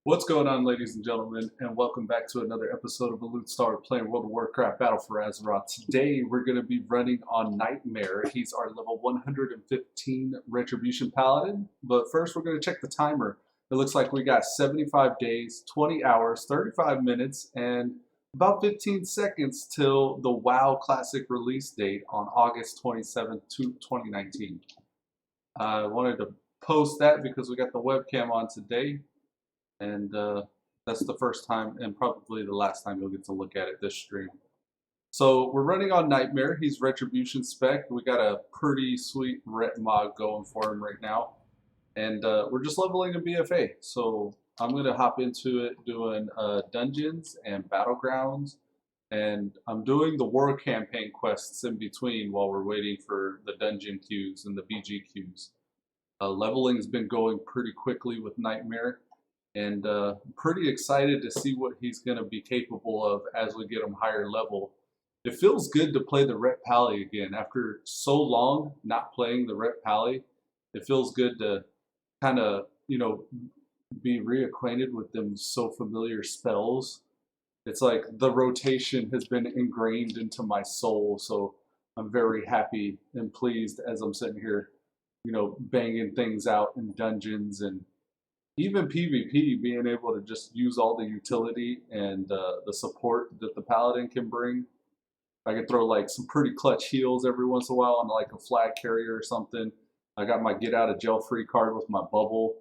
What's going on, ladies and gentlemen, and welcome back to another episode of Elude Stalwart playing World of Warcraft Battle for Azeroth. Today, we're going to be running on Nightmyre. He's our level 115 Retribution Paladin, but first we're going to check the timer. It looks like we got 75 days, 20 hours, 35 minutes, and about 15 seconds till the WoW Classic release date on August 27th, 2019. I wanted to post that because we got the webcam on today. And that's the first time and probably the last time you'll get to look at it this stream. So we're running on Nightmyre. He's Retribution spec. We got a pretty sweet Ret mod going for him right now. And we're just leveling a BFA. So I'm going to hop into it doing dungeons and battlegrounds. And I'm doing the war campaign quests in between while we're waiting for the dungeon queues and the BG queues. Leveling's been going pretty quickly with Nightmyre. And pretty excited to see what he's going to be capable of as we get him higher level. It feels good to play the Ret Pally again. After so long not playing the Ret Pally, it feels good to kind of, be reacquainted with them so familiar spells. It's like the rotation has been ingrained into my soul, so I'm very happy and pleased as I'm sitting here, banging things out in dungeons and even PvP, being able to just use all the utility and the support that the Paladin can bring. I can throw like some pretty clutch heals every once in a while on like a flag carrier or something. I got my get out of jail free card with my bubble.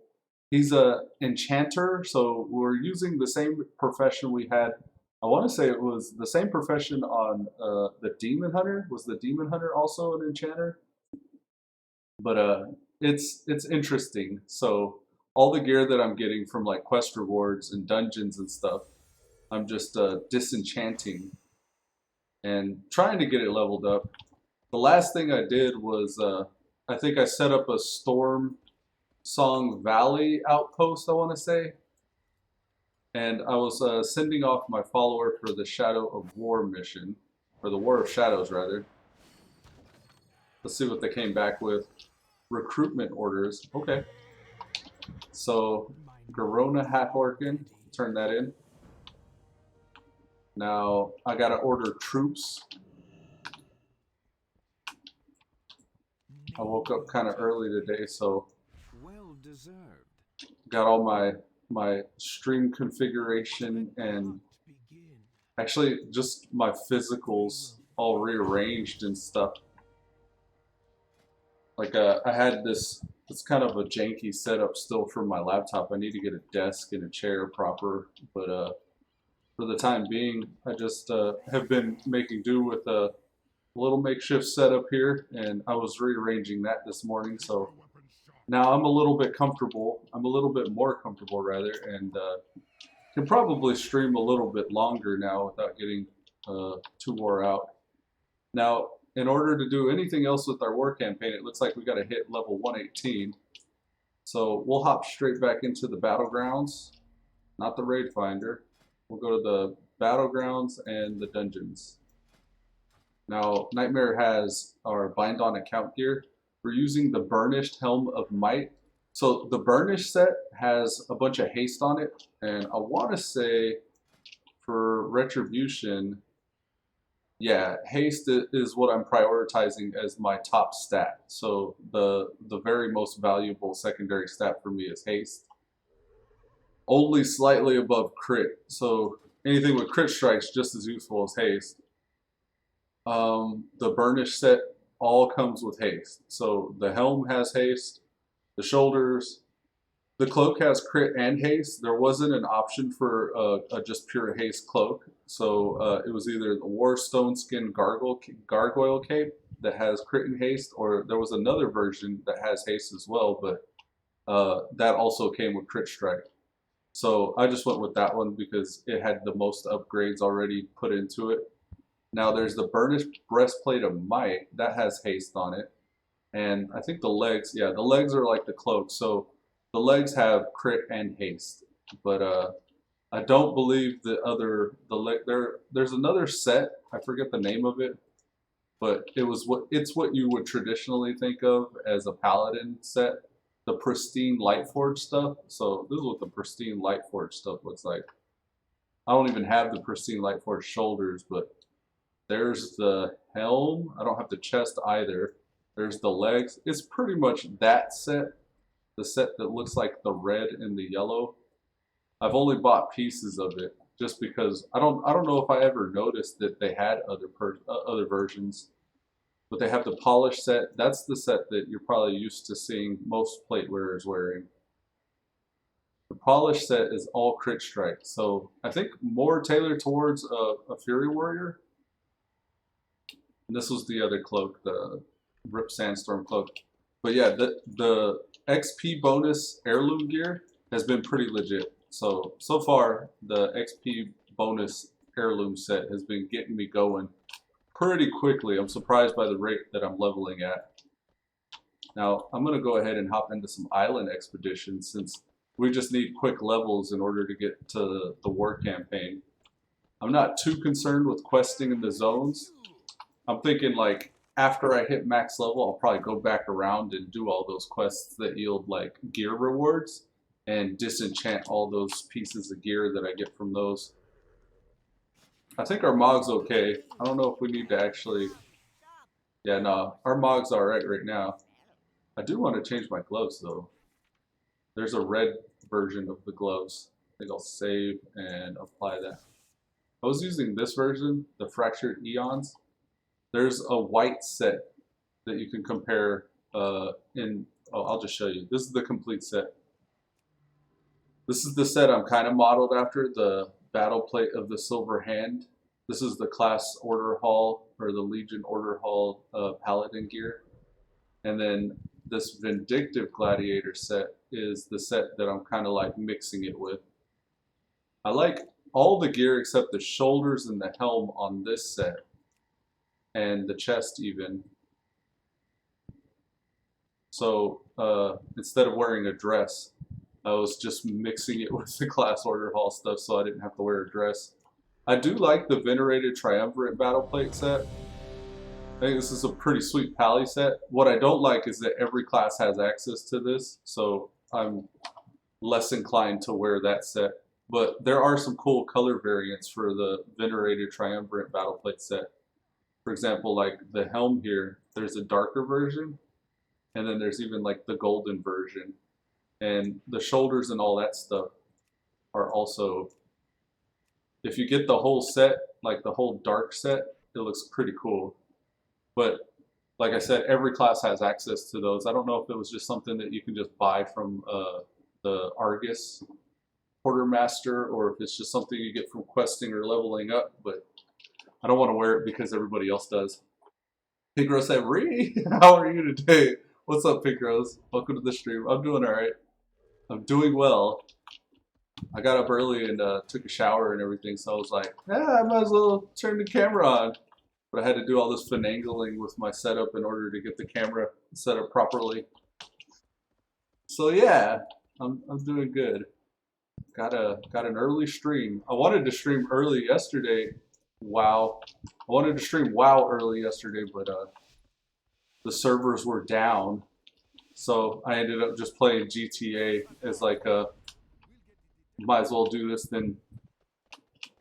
He's a enchanter, so we're using the same profession we had. I want to say it was the same profession on the Demon Hunter. Was the Demon Hunter also an enchanter? But it's interesting. So all the gear that I'm getting from like quest rewards and dungeons and stuff, I'm just disenchanting and trying to get it leveled up. The last thing I did was I think I set up a Storm Song Valley outpost, I want to say. And I was sending off my follower for the Shadow of War mission, or the War of Shadows rather. Let's see what they came back with. Recruitment orders. Okay. So, Garona Half-Orcan, turn that in. Now, I gotta order troops. I woke up kind of early today, so got all my stream configuration and actually just my physicals all rearranged and stuff. Like I had this, it's kind of a janky setup still for my laptop. I need to get a desk and a chair proper, but for the time being, I just have been making do with a little makeshift setup here, and I was rearranging that this morning, so now I'm a little bit comfortable. I'm a little bit more comfortable, rather, and can probably stream a little bit longer now without getting too wore out. Now, in order to do anything else with our war campaign, it looks like we got to hit level 118. So we'll hop straight back into the battlegrounds, not the raid finder. We'll go to the battlegrounds and the dungeons. Now, Nightmyre has our bind on account gear. We're using the Burnished Helm of Might. So the Burnished set has a bunch of haste on it, and I want to say for Retribution, yeah, haste is what I'm prioritizing as my top stat. So the very most valuable secondary stat for me is haste. Only slightly above crit. So anything with crit strikes just as useful as haste. The Burnished set all comes with haste. So the helm has haste, the shoulders, the cloak has crit and haste. There wasn't an option for a just pure haste cloak. So it was either the War Stone Skin Gargoyle Cape that has crit and haste, or there was another version that has haste as well, but that also came with crit strike. So I just went with that one because it had the most upgrades already put into it. Now there's the Burnished Breastplate of Might that has haste on it, and I think the legs, yeah, the legs are like the cloak. So the legs have crit and haste, but I don't believe there's another set, I forget the name of it, but it's what you would traditionally think of as a paladin set. the pristine Lightforge stuff. So this is what the pristine Lightforge stuff looks like. I don't even have the pristine Lightforge shoulders, but there's the helm. I don't have the chest either. There's the legs. It's pretty much that set. The set that looks like the red and the yellow. I've only bought pieces of it just because I don't know if I ever noticed that they had other versions. But they have the polished set. That's the set that you're probably used to seeing most plate wearers wearing. The polished set is all crit strike, so I think more tailored towards a Fury Warrior. And this was the other cloak, the Rip Sandstorm cloak. But yeah, the XP bonus heirloom gear has been pretty legit. So far, the XP bonus heirloom set has been getting me going pretty quickly. I'm surprised by the rate that I'm leveling at. Now, I'm going to go ahead and hop into some island expeditions since we just need quick levels in order to get to the war campaign. I'm not too concerned with questing in the zones. I'm thinking like after I hit max level, I'll probably go back around and do all those quests that yield like gear rewards and disenchant all those pieces of gear that I get from those. I think our Mog's okay. I don't know if we need to actually... Yeah, no, our Mog's alright right now. I do want to change my gloves though. There's a red version of the gloves. I think I'll save and apply that. I was using this version, the Fractured Eons. There's a white set that you can compare I'll just show you. This is the complete set. This is the set I'm kind of modeled after, the Battle Plate of the Silver Hand. This is the Class Order Hall, or the Legion Order Hall Paladin gear. And then this Vindictive Gladiator set is the set that I'm kind of like mixing it with. I like all the gear except the shoulders and the helm on this set. And the chest even. So instead of wearing a dress, I was just mixing it with the Class Order Hall stuff so I didn't have to wear a dress. I do like the Venerated Triumvirate Battle Plate set. I think this is a pretty sweet pally set. What I don't like is that every class has access to this, so I'm less inclined to wear that set. But there are some cool color variants for the Venerated Triumvirate Battle Plate set. For example, like the helm here, there's a darker version, and then there's even like the golden version. And the shoulders and all that stuff are also, if you get the whole set, like the whole dark set, it looks pretty cool. But like I said, every class has access to those. I don't know if it was just something that you can just buy from the Argus Quartermaster, or if it's just something you get from questing or leveling up, but I don't want to wear it because everybody else does. Pink Rose said, Ree, how are you today? What's up, Pink Rose? Welcome to the stream. I'm doing all right. I'm doing well. I got up early and took a shower and everything, so I was like, yeah, I might as well turn the camera on. But I had to do all this finagling with my setup in order to get the camera set up properly. So yeah, I'm doing good. Got an early stream. I wanted to stream early yesterday. WoW. I wanted to stream WoW early yesterday, but the servers were down. So I ended up just playing GTA as like a, might as well do this than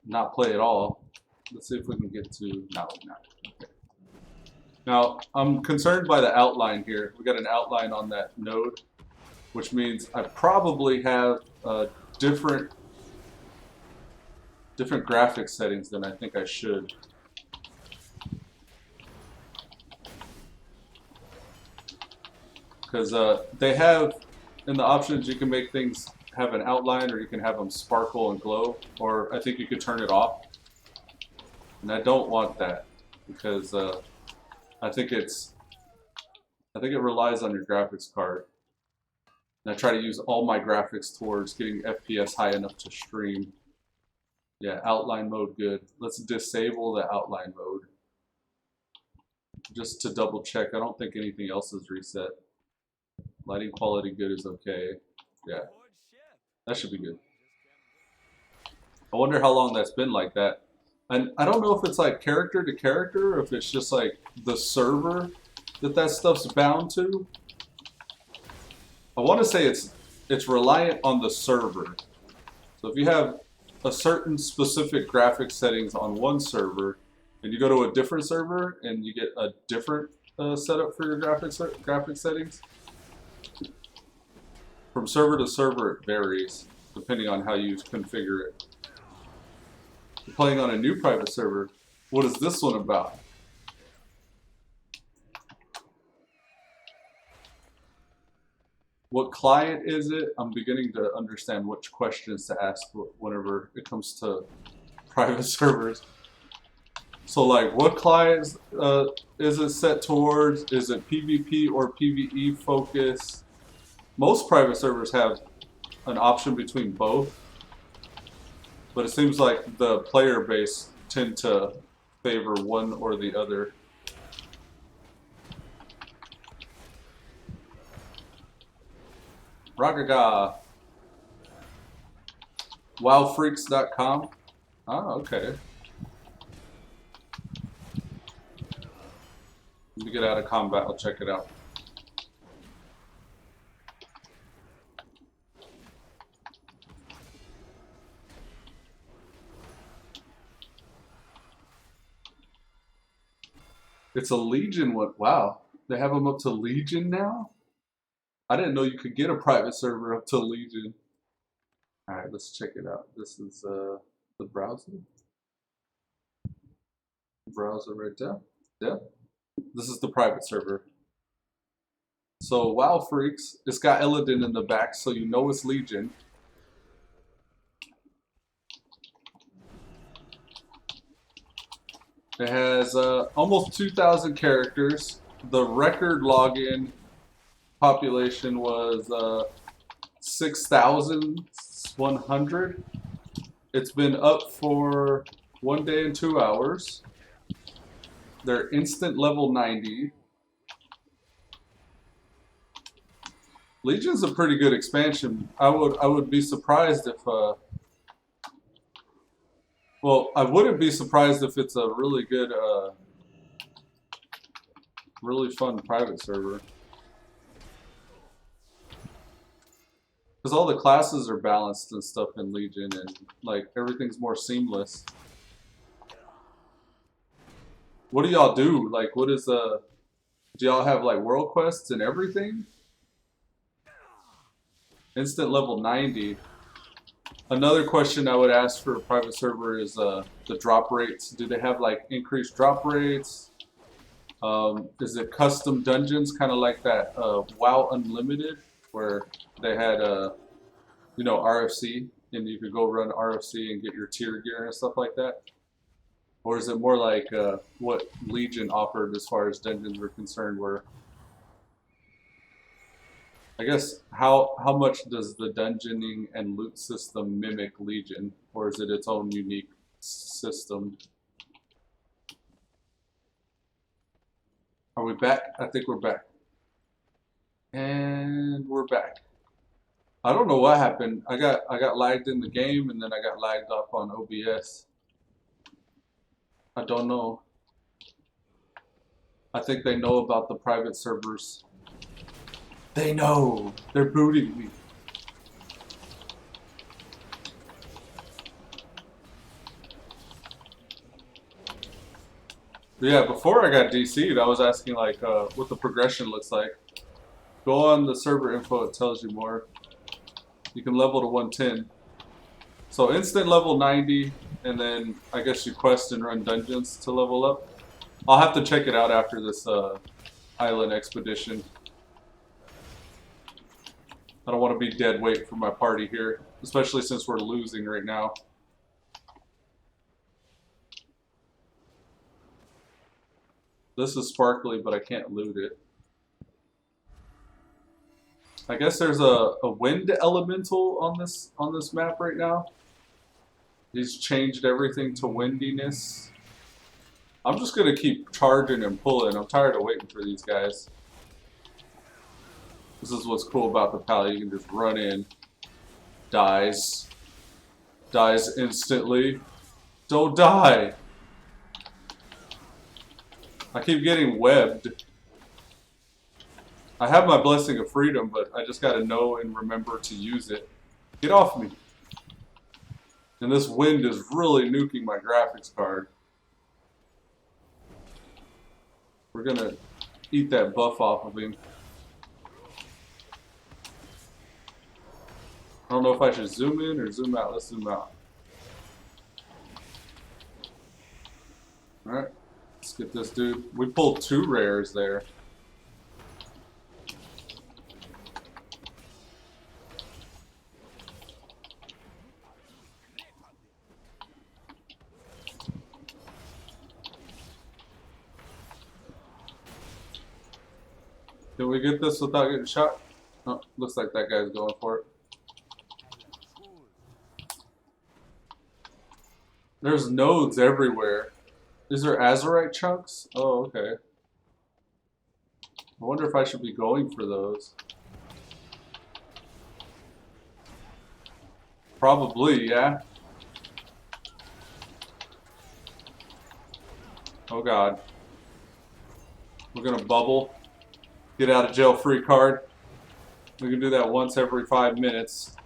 not play at all. Let's see if we can get to, no. Okay. Now, I'm concerned by the outline here. We got an outline on that node, which means I probably have different graphics settings than I think I should. Because they have, in the options, you can make things have an outline, or you can have them sparkle and glow, or I think you could turn it off. And I don't want that, because I think it relies on your graphics card. And I try to use all my graphics towards getting FPS high enough to stream. Yeah, outline mode good. Let's disable the outline mode. Just to double check, I don't think anything else is reset. Lighting quality good is okay. Yeah, that should be good. I wonder how long that's been like that. And I don't know if it's like character to character, or if it's just like the server that stuff's bound to. I want to say it's reliant on the server. So if you have a certain specific graphic settings on one server, and you go to a different server and you get a different setup for your graphic settings, from server to server it varies depending on how you configure it. You're playing on a new private server. What is this one about? What client is it? I'm beginning to understand which questions to ask whenever it comes to private servers. So like, what clients is it set towards? Is it PvP or PvE focus? Most private servers have an option between both, but it seems like the player base tend to favor one or the other. Ragaga. Wowfreaks.com. Oh, okay. Let me get out of combat, I'll check it out. It's a Legion one. Wow. They have them up to Legion now? I didn't know you could get a private server up to Legion. Alright, let's check it out. This is the browser. Browser right there. Yeah. This is the private server. So WoW Freaks, it's got Elude in the back, so you know it's Legion. It has almost 2,000 characters. The record login population was 6,100. It's been up for 1 day and 2 hours. They're instant level 90. Legion's a pretty good expansion. I would be surprised if well, I wouldn't be surprised if it's a really good really fun private server. Because all the classes are balanced and stuff in Legion, and like everything's more seamless. What do y'all do? Like, what is do y'all have like world quests and everything? Instant level 90. Another question I would ask for a private server is the drop rates. Do they have like increased drop rates? Is it custom dungeons, kind of like that WoW Unlimited, where they had you know, RFC, and you could go run RFC and get your tier gear and stuff like that? Or is it more like what Legion offered as far as dungeons were concerned, where I guess how much does the dungeoning and loot system mimic Legion, or is it its own unique system? Are we back? I think we're back. And we're back. I don't know what happened. I got lagged in the game, and then I got lagged off on OBS. I don't know. I think they know about the private servers. They know. They're booting me. Yeah, before I got DC'd, I was asking like what the progression looks like. Go on the server info, it tells you more. You can level to 110. So instant level 90, and then I guess you quest and run dungeons to level up. I'll have to check it out after this island expedition. I don't want to be dead weight for my party here, especially since we're losing right now. This is sparkly, but I can't loot it. I guess there's a wind elemental on this map right now. He's changed everything to windiness. I'm just gonna keep charging and pulling. I'm tired of waiting for these guys. This is what's cool about the Pally. You can just run in, dies instantly. Don't die. I keep getting webbed. I have my Blessing of Freedom, but I just gotta know and remember to use it. Get off me. And this wind is really nuking my graphics card. We're gonna eat that buff off of him. I don't know if I should zoom in or zoom out. Let's zoom out. Alright, let's get this dude. We pulled 2 rares there. Can we get this without getting shot? Oh, looks like that guy's going for it. There's nodes everywhere. Is there Azurite chunks? Oh, okay. I wonder if I should be going for those. Probably, yeah. Oh god. We're gonna bubble. Get out of jail free card. We can do that once every 5 minutes.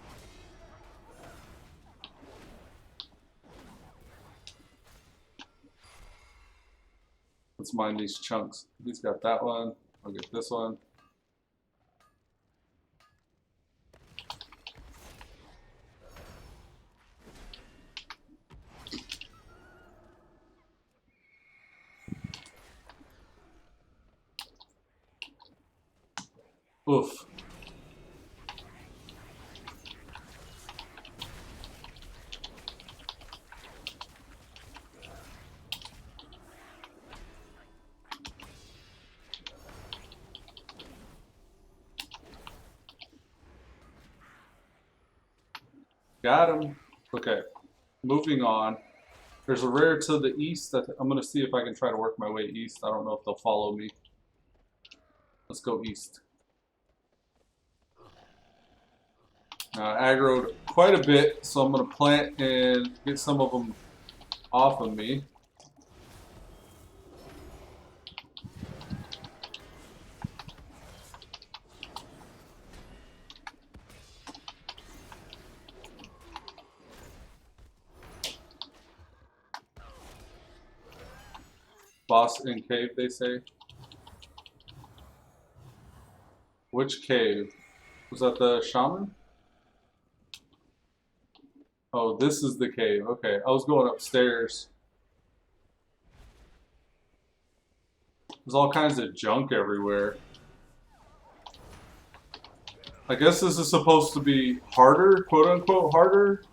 Let's mine these chunks. He's got that one. I'll get this one. Oof. Got him. Okay. Moving on. There's a rare to the east. I'm going to see if I can try to work my way east. I don't know if they'll follow me. Let's go east. Aggroed quite a bit, so I'm going to plant and get some of them off of me. Boss in cave, they say. Which cave? Was that the shaman? Oh, this is the cave. Okay, I was going upstairs. There's all kinds of junk everywhere. I guess this is supposed to be harder, quote unquote harder,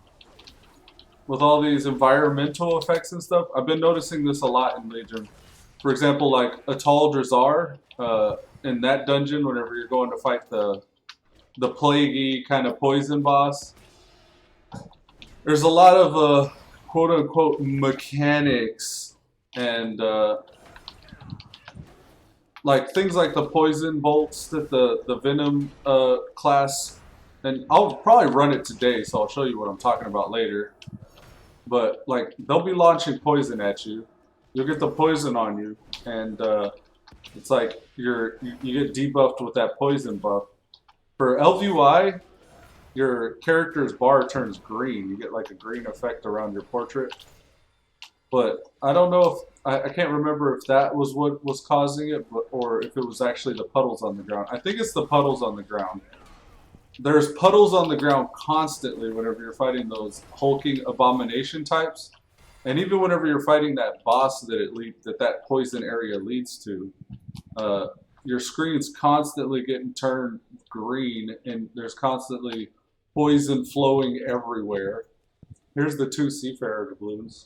with all these environmental effects and stuff. I've been noticing this a lot in Legion. For example, like a tall Drazar, in that dungeon, whenever you're going to fight the plaguey kind of poison boss, there's a lot of quote unquote mechanics and like things like the poison bolts that the venom class, and I'll probably run it today, so I'll show you what I'm talking about later. But like they'll be launching poison at you. You'll get the poison on you, and it's like you get debuffed with that poison buff. For LVY, your character's bar turns green. You get like a green effect around your portrait. But I don't know if I can't remember if that was what was causing it, or if it was actually the puddles on the ground. I think it's the puddles on the ground. There's puddles on the ground constantly whenever you're fighting those hulking abomination types. And even whenever you're fighting that boss that poison area leads to, your screen's constantly getting turned green, and there's constantly poison flowing everywhere. Here's the 2 Seafarer doubloons.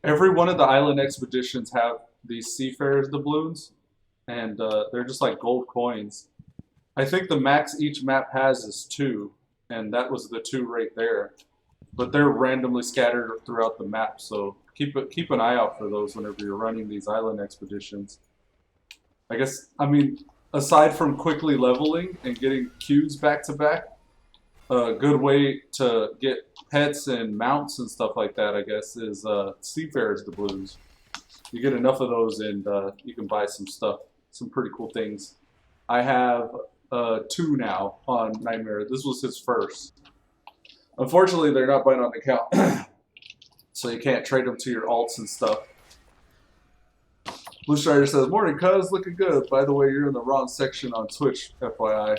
Every one of the island expeditions have these Seafarers doubloons, and they're just like gold coins. I think the max each map has is 2, and that was the 2 right there. But they're randomly scattered throughout the map, so keep an eye out for those whenever you're running these island expeditions. I guess, I mean, aside from quickly leveling and getting queues back to back, a good way to get pets and mounts and stuff like that, I guess, is Seafarers doubloons. You get enough of those and you can buy some stuff, some pretty cool things. I have 2 now on Nightmyre. This was his first. Unfortunately, they're not buying on the account, so you can't trade them to your alts and stuff. Blue Strider says, "Morning, cuz, looking good. By the way, you're in the wrong section on Twitch, FYI."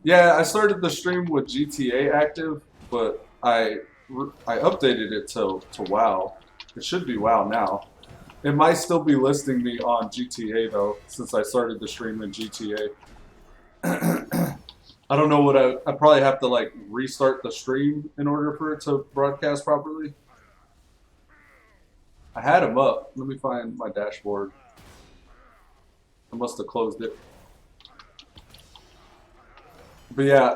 Yeah, I started the stream with GTA active, but I updated it to WoW. It should be WoW now. It might still be listing me on GTA though, since I started the stream in GTA. I don't know what I probably have to like restart the stream in order for it to broadcast properly. I had him up. Let me find my dashboard. I must have closed it. But yeah,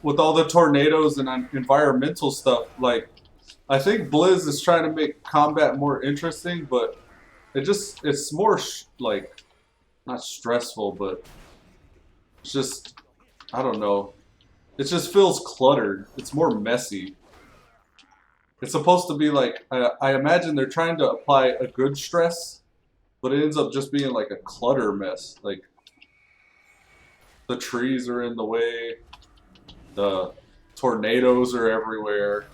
with all the tornadoes and environmental stuff, like, I think Blizz is trying to make combat more interesting, but it's more like, not stressful, but it's just, I don't know. It just feels cluttered. It's more messy. It's supposed to be like, I imagine they're trying to apply a good stress, but it ends up just being like a clutter mess. Like, the trees are in the way, the tornadoes are everywhere.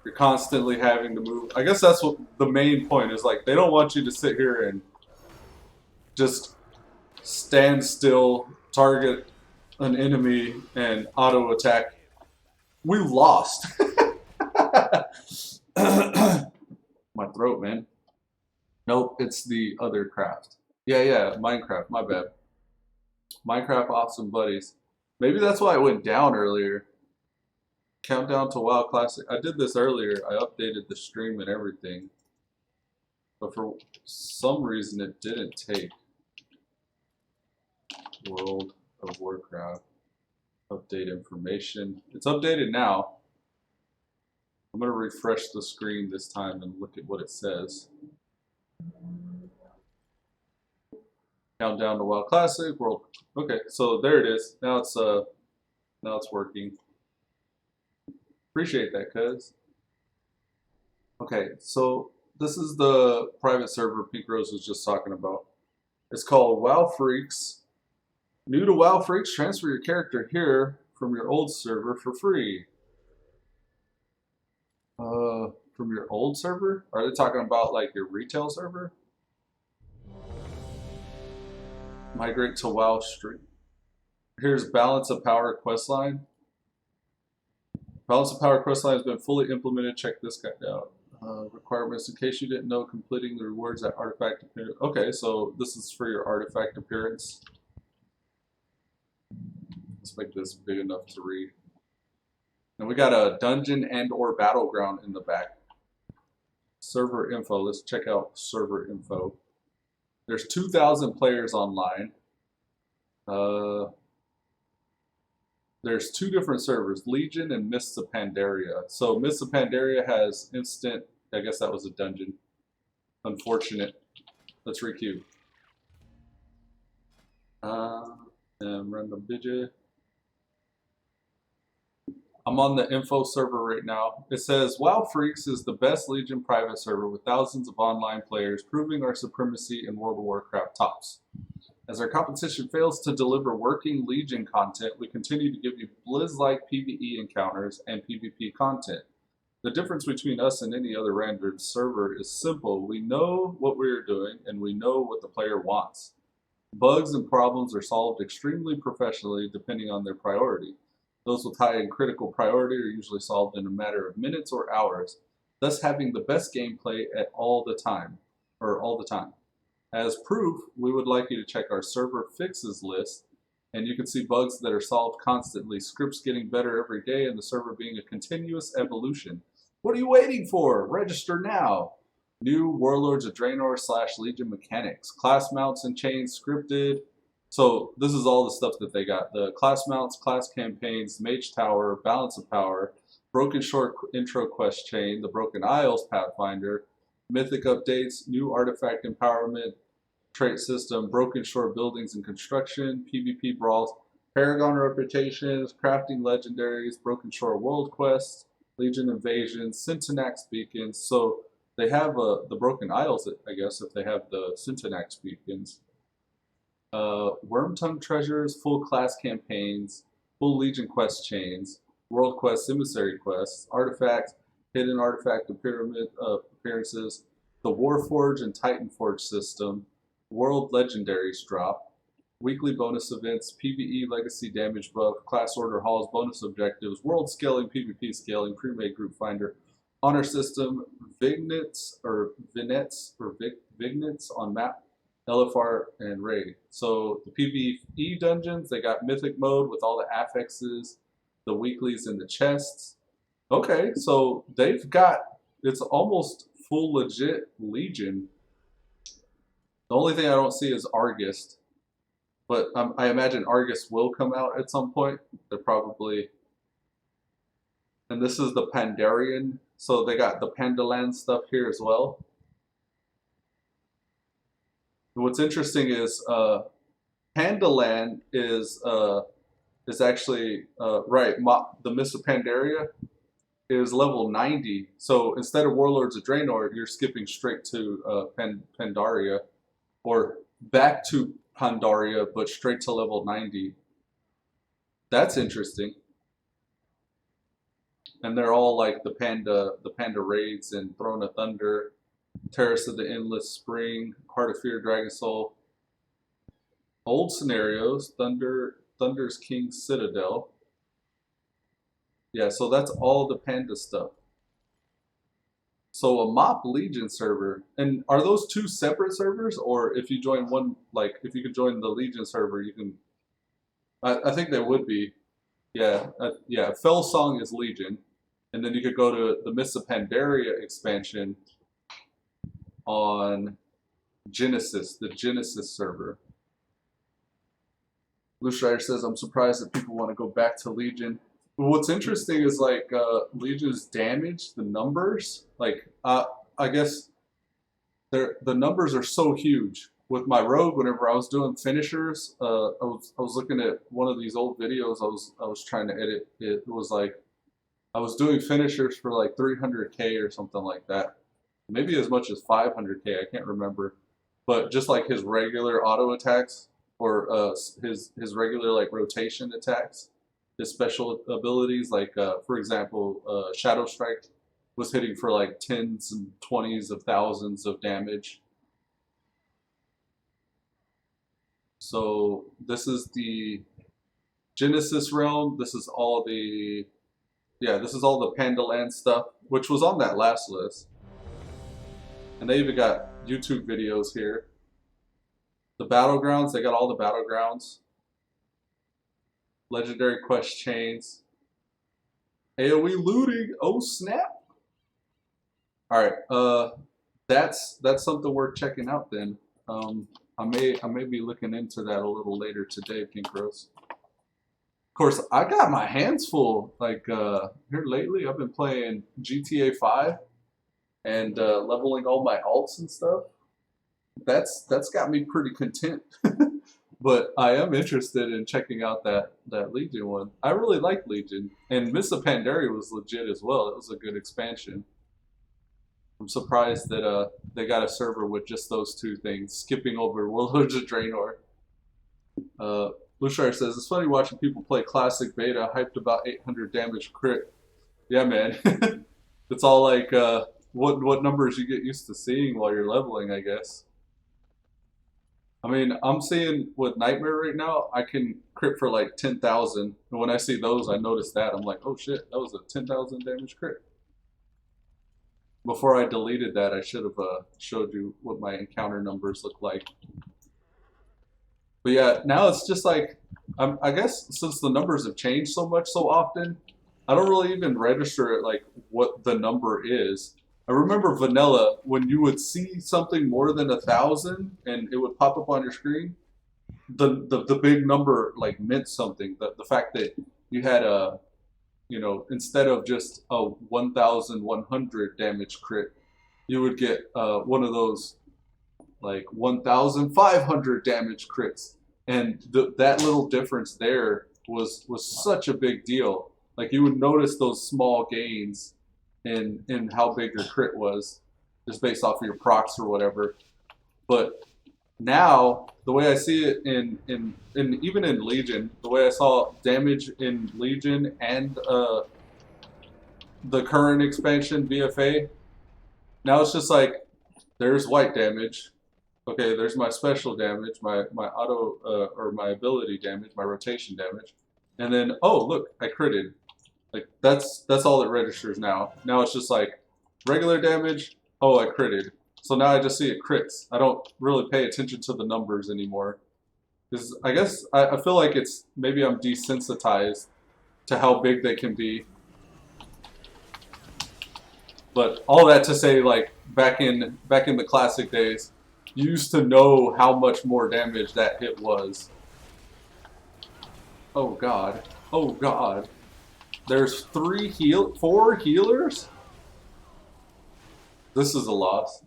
You're constantly having to move. I guess that's what the main point is. Like, they don't want you to sit here and just stand still, target an enemy, and auto attack. We lost. My throat, man. Nope, it's the other craft. Yeah, Minecraft, my bad. Minecraft Awesome Buddies. Maybe that's why I went down earlier. Countdown to WoW Classic. I did this earlier. I updated the stream and everything. But for some reason it didn't take. World of Warcraft. Update information. It's updated now. I'm going to refresh the screen this time and look at what it says. Countdown to WoW Classic. World. Okay, so there it is. Now it's working. Appreciate that, cuz. Okay, so this is the private server Pink Rose was just talking about. It's called WoW Freaks. New to WoW Freaks, transfer your character here from your old server for free. From your old server? Are they talking about like your retail server? Migrate to WoW Street. Here's Balance of Power questline. Balance of Power questline has been fully implemented. Check this guy out. Requirements, in case you didn't know, completing the rewards at artifact appearance. Okay, so this is for your artifact appearance. Let's make this big enough to read. And we got a dungeon and or battleground in the back. Server info. Let's check out server info. There's 2,000 players online. There's 2 different servers, Legion and Mists of Pandaria. So Mists of Pandaria has instant, I guess that was a dungeon. Unfortunate. Let's requeue. And random digit. I'm on the info server right now. It says, WoW Freaks is the best Legion private server with thousands of online players, proving our supremacy in World of Warcraft tops. As our competition fails to deliver working Legion content, we continue to give you Blizz-like PvE encounters and PvP content. The difference between us and any other rendered server is simple. We know what we are doing, and we know what the player wants. Bugs and problems are solved extremely professionally depending on their priority. Those with high and critical priority are usually solved in a matter of minutes or hours, thus having the best gameplay at all the time. As proof, we would like you to check our server fixes list, and you can see bugs that are solved constantly, scripts getting better every day, and the server being a continuous evolution. What are you waiting for? Register now! New Warlords of Draenor / Legion mechanics, class mounts and chains scripted. So this is all the stuff that they got. The class mounts, class campaigns, Mage Tower, Balance of Power, Broken Shore intro quest chain, the Broken Isles Pathfinder, Mythic updates, new artifact empowerment, trait system, Broken Shore buildings and construction, PvP brawls, Paragon reputations, crafting legendaries, Broken Shore world quests, Legion invasions, Syntonax beacons. So they have the Broken Isles, I guess, if they have the Syntonax beacons. Wormtongue treasures, full class campaigns, full Legion quest chains, world quests, emissary quests, artifacts, hidden artifact and pyramid appearances, the Warforge and Titanforge system, world legendaries drop, weekly bonus events, PvE legacy damage buff, class order halls, bonus objectives, world scaling, PvP scaling, pre-made group finder, honor system, vignettes on map, LFR, and raid. So the PvE dungeons, they got mythic mode with all the affixes, the weeklies, and the chests. Okay, so they've got, it's almost full legit Legion. The only thing I don't see is Argus, but I imagine Argus will come out at some point. They're probably, and this is the Pandarian, so they got the Pandaland stuff here as well. What's interesting is Pandaland is actually right. The Mists of Pandaria is level 90. So instead of Warlords of Draenor, you're skipping straight to Pandaria, or back to Pandaria, but straight to level 90. That's interesting. And they're all like the Panda Raids and Throne of Thunder, Terrace of the Endless Spring, Heart of Fear, Dragon Soul. Old scenarios, Thunder's King Citadel. Yeah, so that's all the Panda stuff. So a MOP Legion server, and are those two separate servers, or if you join one, like if you could join the Legion server, you can. I think they would be. Yeah, yeah. Fell Song is Legion, and then you could go to the Mists of Pandaria expansion on Genesis, the Genesis server. Blue Strider says, I'm surprised that people want to go back to Legion. But what's interesting is like Legion's damage, the numbers, like I guess the numbers are so huge. With my rogue, whenever I was doing finishers, I was looking at one of these old videos I was trying to edit. It was like I was doing finishers for like 300k or something like that. Maybe as much as 500k, I can't remember. But just like his regular auto attacks, or his regular like rotation attacks, his special abilities, like for example, Shadow Strike was hitting for like tens and 20s of thousands of damage. So this is the Genesis realm. This is all the, yeah, this is all the Pandaland stuff, which was on that last list. And they even got YouTube videos here. The Battlegrounds, they got all the Battlegrounds. Legendary quest chains. AoE looting, oh snap. Alright, that's something worth checking out then. I may be looking into that a little later today, Pink Rose. Of course, I got my hands full. Like here lately, I've been playing GTA 5 and leveling all my alts and stuff. That's got me pretty content. But I am interested in checking out that Legion one. I really like Legion, and Mists of Pandaria was legit as well. It was a good expansion. I'm surprised that they got a server with just those two things, skipping over Warlords of Draenor. Blue Shark says, it's funny watching people play classic beta, hyped about 800 damage crit. Yeah, man. It's all like what numbers you get used to seeing while you're leveling, I guess. I mean, I'm seeing with Nightmyre right now, I can crit for like 10,000. And when I see those, I notice that. I'm like, oh shit, that was a 10,000 damage crit. Before I deleted that, I should have showed you what my encounter numbers look like. But yeah, now it's just like, I guess since the numbers have changed so much so often, I don't really even register it like what the number is. I remember vanilla, when you would see something more than 1,000 and it would pop up on your screen, the big number like meant something. The fact that you had a, you know, instead of just a 1,100 damage crit, you would get one of those like 1,500 damage crits, and that little difference there was such a big deal. Like you would notice those small gains in how big your crit was, just based off of your procs or whatever. But Now, the way I see it in even in Legion, the way I saw damage in Legion and the current expansion BFA, now it's just like there's white damage. Okay, there's my special damage, my auto or my ability damage, my rotation damage, and then oh look, I critted. Like that's all that registers now. Now it's just like regular damage. Oh, I critted. So now I just see it crits. I don't really pay attention to the numbers anymore. Because I guess I feel like it's maybe I'm desensitized to how big they can be. But all that to say, like back in the classic days, you used to know how much more damage that hit was. Oh god. Oh god. There's 4 healers? This is a loss.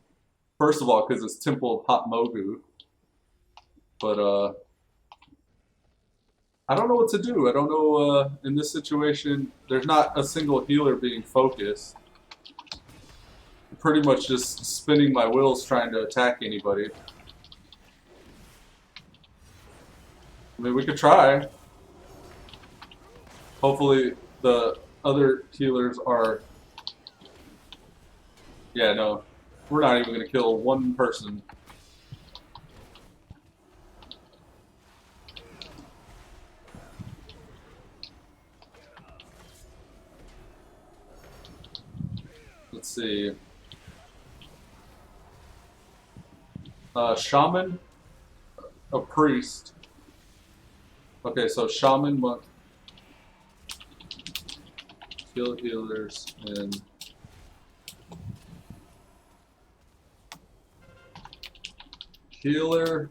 First of all, because it's Temple of Hot Mogu. But, I don't know what to do. I don't know, in this situation, there's not a single healer being focused. I'm pretty much just spinning my wheels trying to attack anybody. I mean, we could try. Hopefully the other healers are... Yeah, no. We're not even going to kill one person. Let's see. Shaman, a priest. Okay, so shaman, monk, skill healers, and healer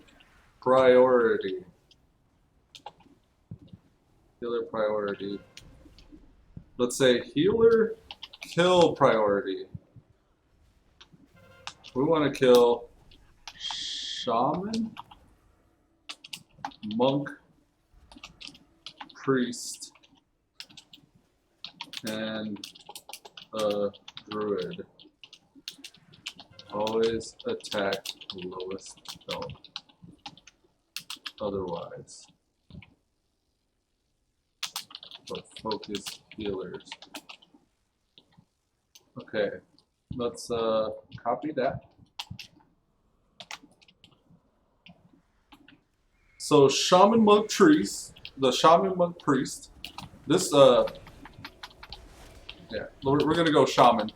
priority. Healer priority. Let's say healer kill priority. We want to kill shaman, monk, priest, and a druid. Always attack lowest health. Otherwise, but focus healers. Okay, let's copy that. So shaman monk priest, the shaman monk priest. This yeah, we're gonna go shaman.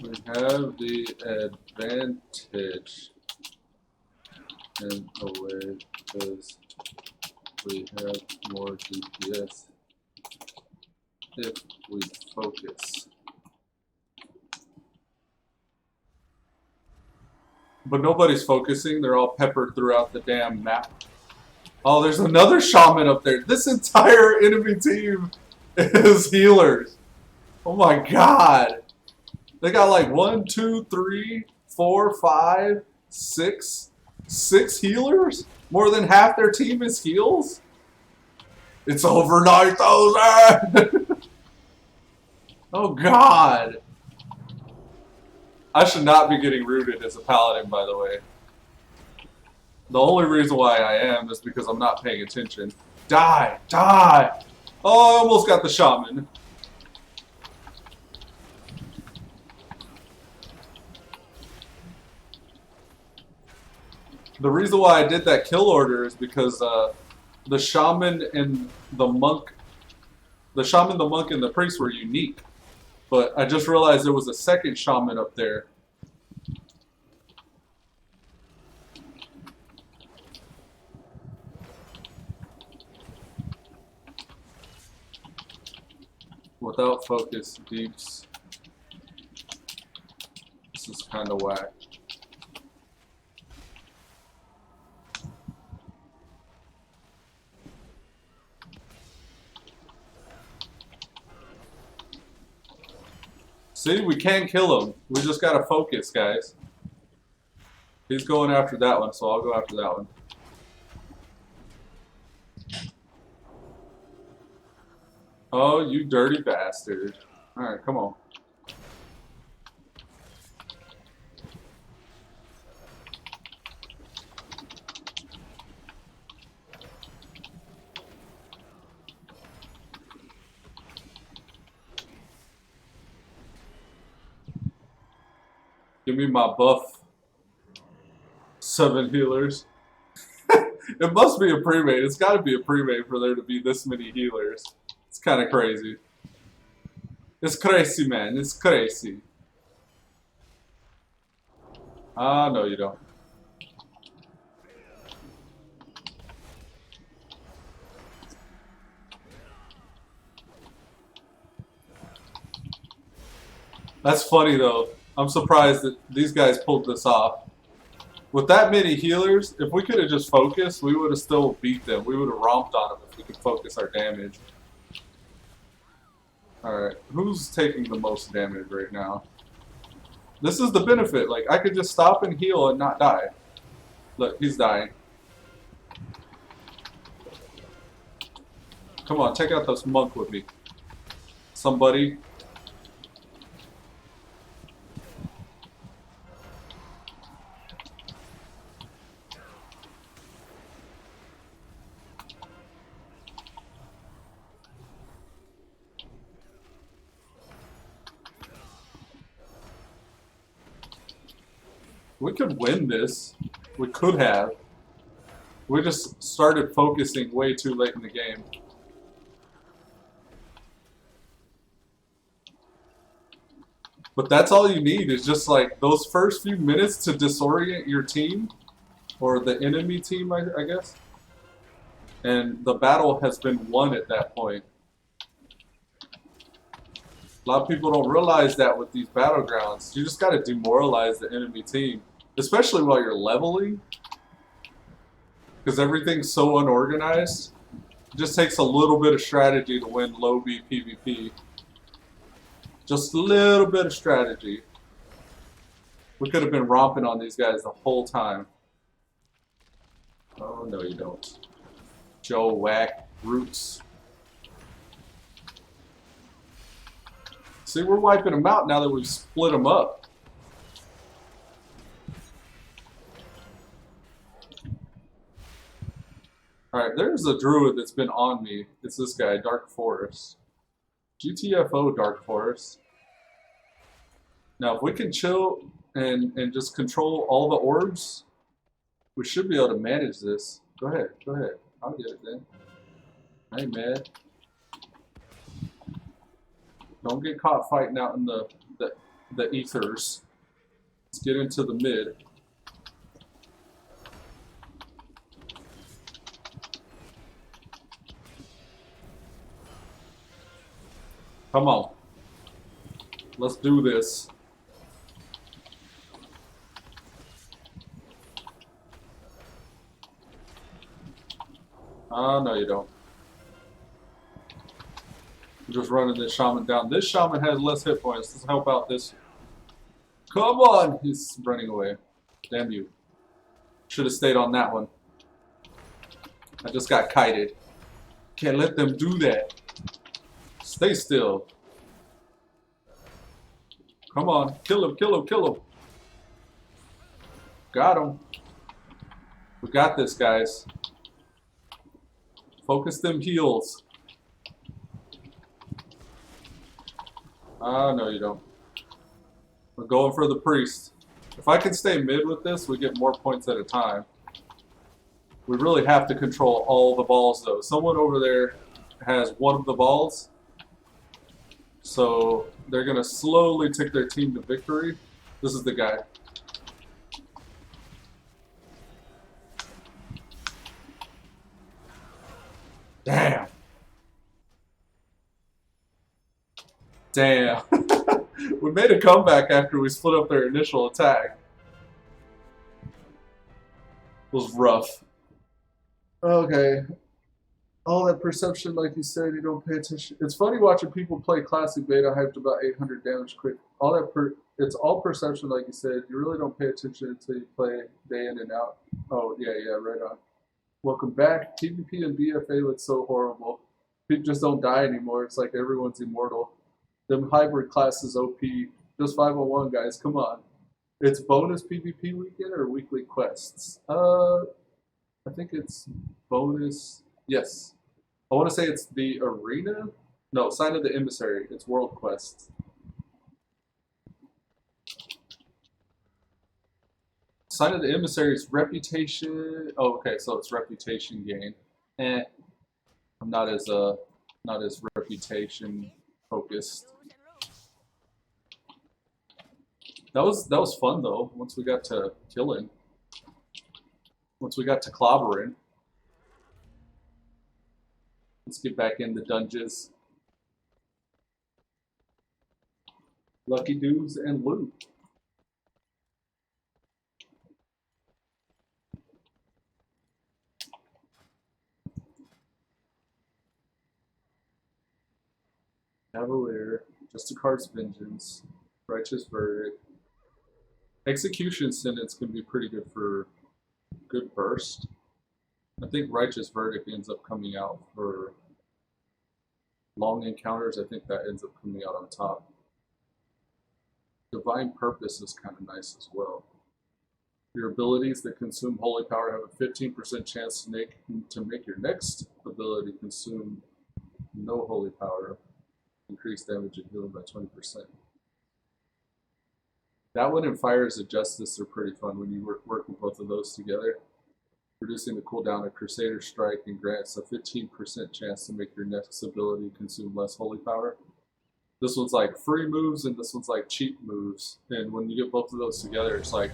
We have the advantage in a way because we have more DPS if we focus. But nobody's focusing, they're all peppered throughout the damn map. Oh, there's another shaman up there. This entire enemy team is healers. Oh my god. They got like 1, 2, 3, 4, 5, 6 healers? More than half their team is heals? It's over 9,000! Oh god. I should not be getting rooted as a paladin, by the way. The only reason why I am is because I'm not paying attention. Die! Die! Oh, I almost got the shaman. The reason why I did that kill order is because the shaman and the monk, the monk, and the priest were unique. But I just realized there was a second shaman up there. Without focus, deeps. This is kind of whack. See, we can kill him. We just gotta focus, guys. He's going after that one, so I'll go after that one. Oh, you dirty bastard. Alright, come on. Give me my buff. 7 healers. It must be a pre-made. It's got to be a pre-made for there to be this many healers. It's kind of crazy. It's crazy, man. It's crazy. Ah, no, you don't. That's funny, though. I'm surprised that these guys pulled this off. With that many healers, if we could have just focused, we would have still beat them. We would have romped on them if we could focus our damage. Alright, who's taking the most damage right now? This is the benefit. Like, I could just stop and heal and not die. Look, he's dying. Come on, check out this monk with me. Somebody. We could win this. We could have. We just started focusing way too late in the game. But that's all you need is just like those first few minutes to disorient your team. Or the enemy team, I guess. And the battle has been won at that point. A lot of people don't realize that with these battlegrounds. You just got to demoralize the enemy team. Especially while you're leveling. Because everything's so unorganized. It just takes a little bit of strategy to win low B PvP. Just a little bit of strategy. We could have been romping on these guys the whole time. Oh, no you don't. Joe Whack Roots. See, we're wiping them out now that we've split them up. Alright, there's a druid that's been on me. It's this guy, Dark Forest. GTFO Dark Forest. Now, if we can chill and just control all the orbs, we should be able to manage this. Go ahead, go ahead. I'll get it then. I ain't mad. Don't get caught fighting out in the ethers. Let's get into the mid. Come on. Let's do this. No you don't. I'm just running this shaman down. This shaman has less hit points. Let's help out this. Come on! He's running away. Damn you. Should have stayed on that one. I just got kited. Can't let them do that. Stay still. Come on. Kill him, kill him, kill him. Got him. We got this, guys. Focus them heals. No you don't. We're going for the priest. If I can stay mid with this, we get more points at a time. We really have to control all the balls, though. Someone over there has one of the balls. So they're going to slowly take their team to victory. This is the guy. Damn. Damn. We made a comeback after we split up their initial attack. It was rough. Okay. All that perception, like you said, you don't pay attention. It's funny watching people play classic beta hyped about 800 damage quick. All that it's all perception, like you said. You really don't pay attention until you play day in and out. Oh yeah, right on. Welcome back. PvP and BFA look so horrible. People just don't die anymore. It's like everyone's immortal. Them hybrid classes OP. Just 501 guys, come on. It's bonus PvP weekend or weekly quests? I think it's bonus. Yes. I want to say it's the arena. No, Sign of the Emissary. It's world quests. Sign of the Emissary's reputation. Oh, okay, so it's reputation gain. I'm not as reputation focused. That was fun though. Once we got to killing, once we got to clobbering. Let's get back in the dungeons. Lucky dudes and loot. Cavalier, Just a Card's Vengeance, Righteous Verdict. Execution Sentence can be pretty good for good burst. I think Righteous Verdict ends up coming out for long encounters. I think that ends up coming out on top. Divine Purpose is kind of nice as well. Your abilities that consume holy power have a 15% chance to make your next ability consume no holy power. Increase damage and healing by 20%. That one and Fires of Justice are pretty fun when you work with both of those together. Reducing the cooldown of Crusader Strike and grants a 15% chance to make your next ability consume less holy power. This one's like free moves and this one's like cheap moves. And when you get both of those together, it's like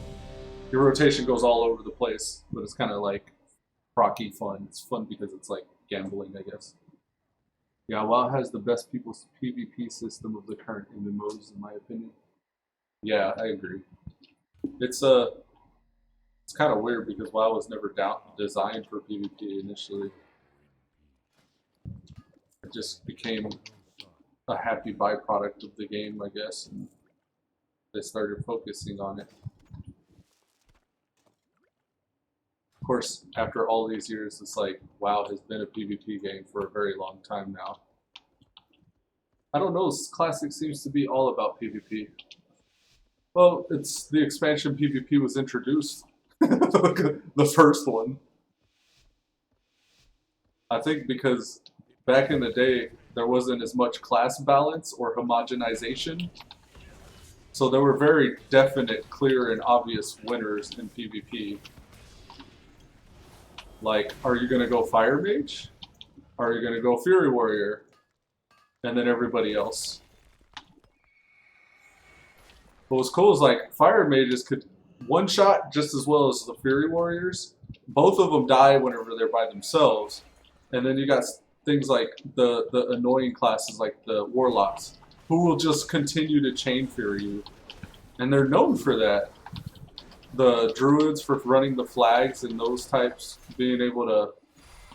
your rotation goes all over the place, but it's kind of like procky fun. It's fun because it's like gambling, I guess. Yeah, WoW has the best people's PvP system of the current MMOs, in my opinion. Yeah, I agree. It's kind of weird because WoW was never designed for PvP initially. It just became a happy byproduct of the game, I guess, and they started focusing on it. Of course, after all these years, it's like WoW has been a PvP game for a very long time now. I don't know, Classic seems to be all about PvP. Well, it's the expansion PvP was introduced. The first one. I think because back in the day, there wasn't as much class balance or homogenization. So there were very definite, clear, and obvious winners in PvP. Like, are you going to go Fire Mage? Are you going to go Fury Warrior? And then everybody else. What was cool is like Fire Mages could one-shot just as well as the Fury Warriors. Both of them die whenever they're by themselves. And then you got things like the annoying classes like the Warlocks, who will just continue to chain Fury you. And they're known for that. The Druids for running the flags and those types, being able to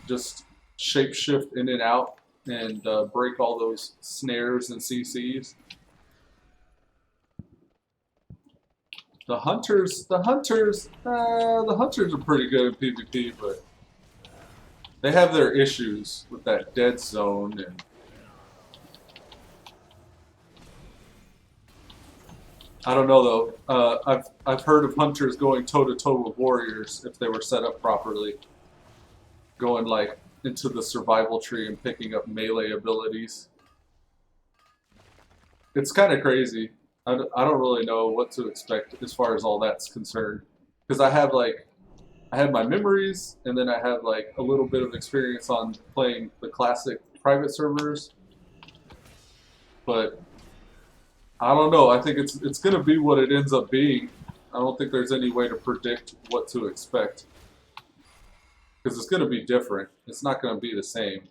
just shapeshift in and out and break all those snares and CCs. The hunters are pretty good in PvP, but they have their issues with that dead zone and I don't know though. I've heard of hunters going toe to toe with warriors if they were set up properly, going like into the survival tree and picking up melee abilities. It's kind of crazy. I don't really know what to expect as far as all that's concerned, because I have my memories, and then I have like a little bit of experience on playing the classic private servers, but I don't know. I think it's going to be what it ends up being. I don't think there's any way to predict what to expect, because it's going to be different. It's not going to be the same.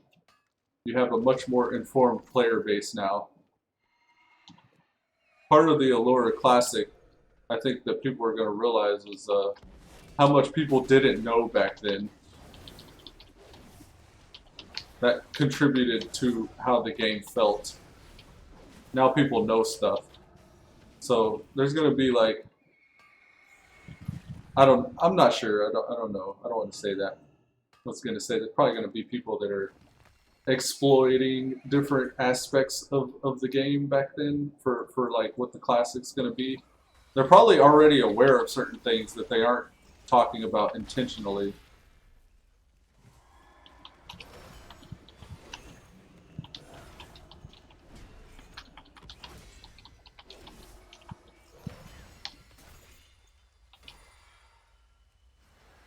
You have a much more informed player base now. Part of the allure of Classic, I think that people are going to realize is how much people didn't know back then. that contributed to how the game felt. Now people know stuff. So there's gonna be like, I'm not sure. I don't know. I don't want to say that. I was gonna say there's probably gonna be people that are exploiting different aspects of the game back then for like what the classic's gonna be. They're probably already aware of certain things that they aren't talking about intentionally.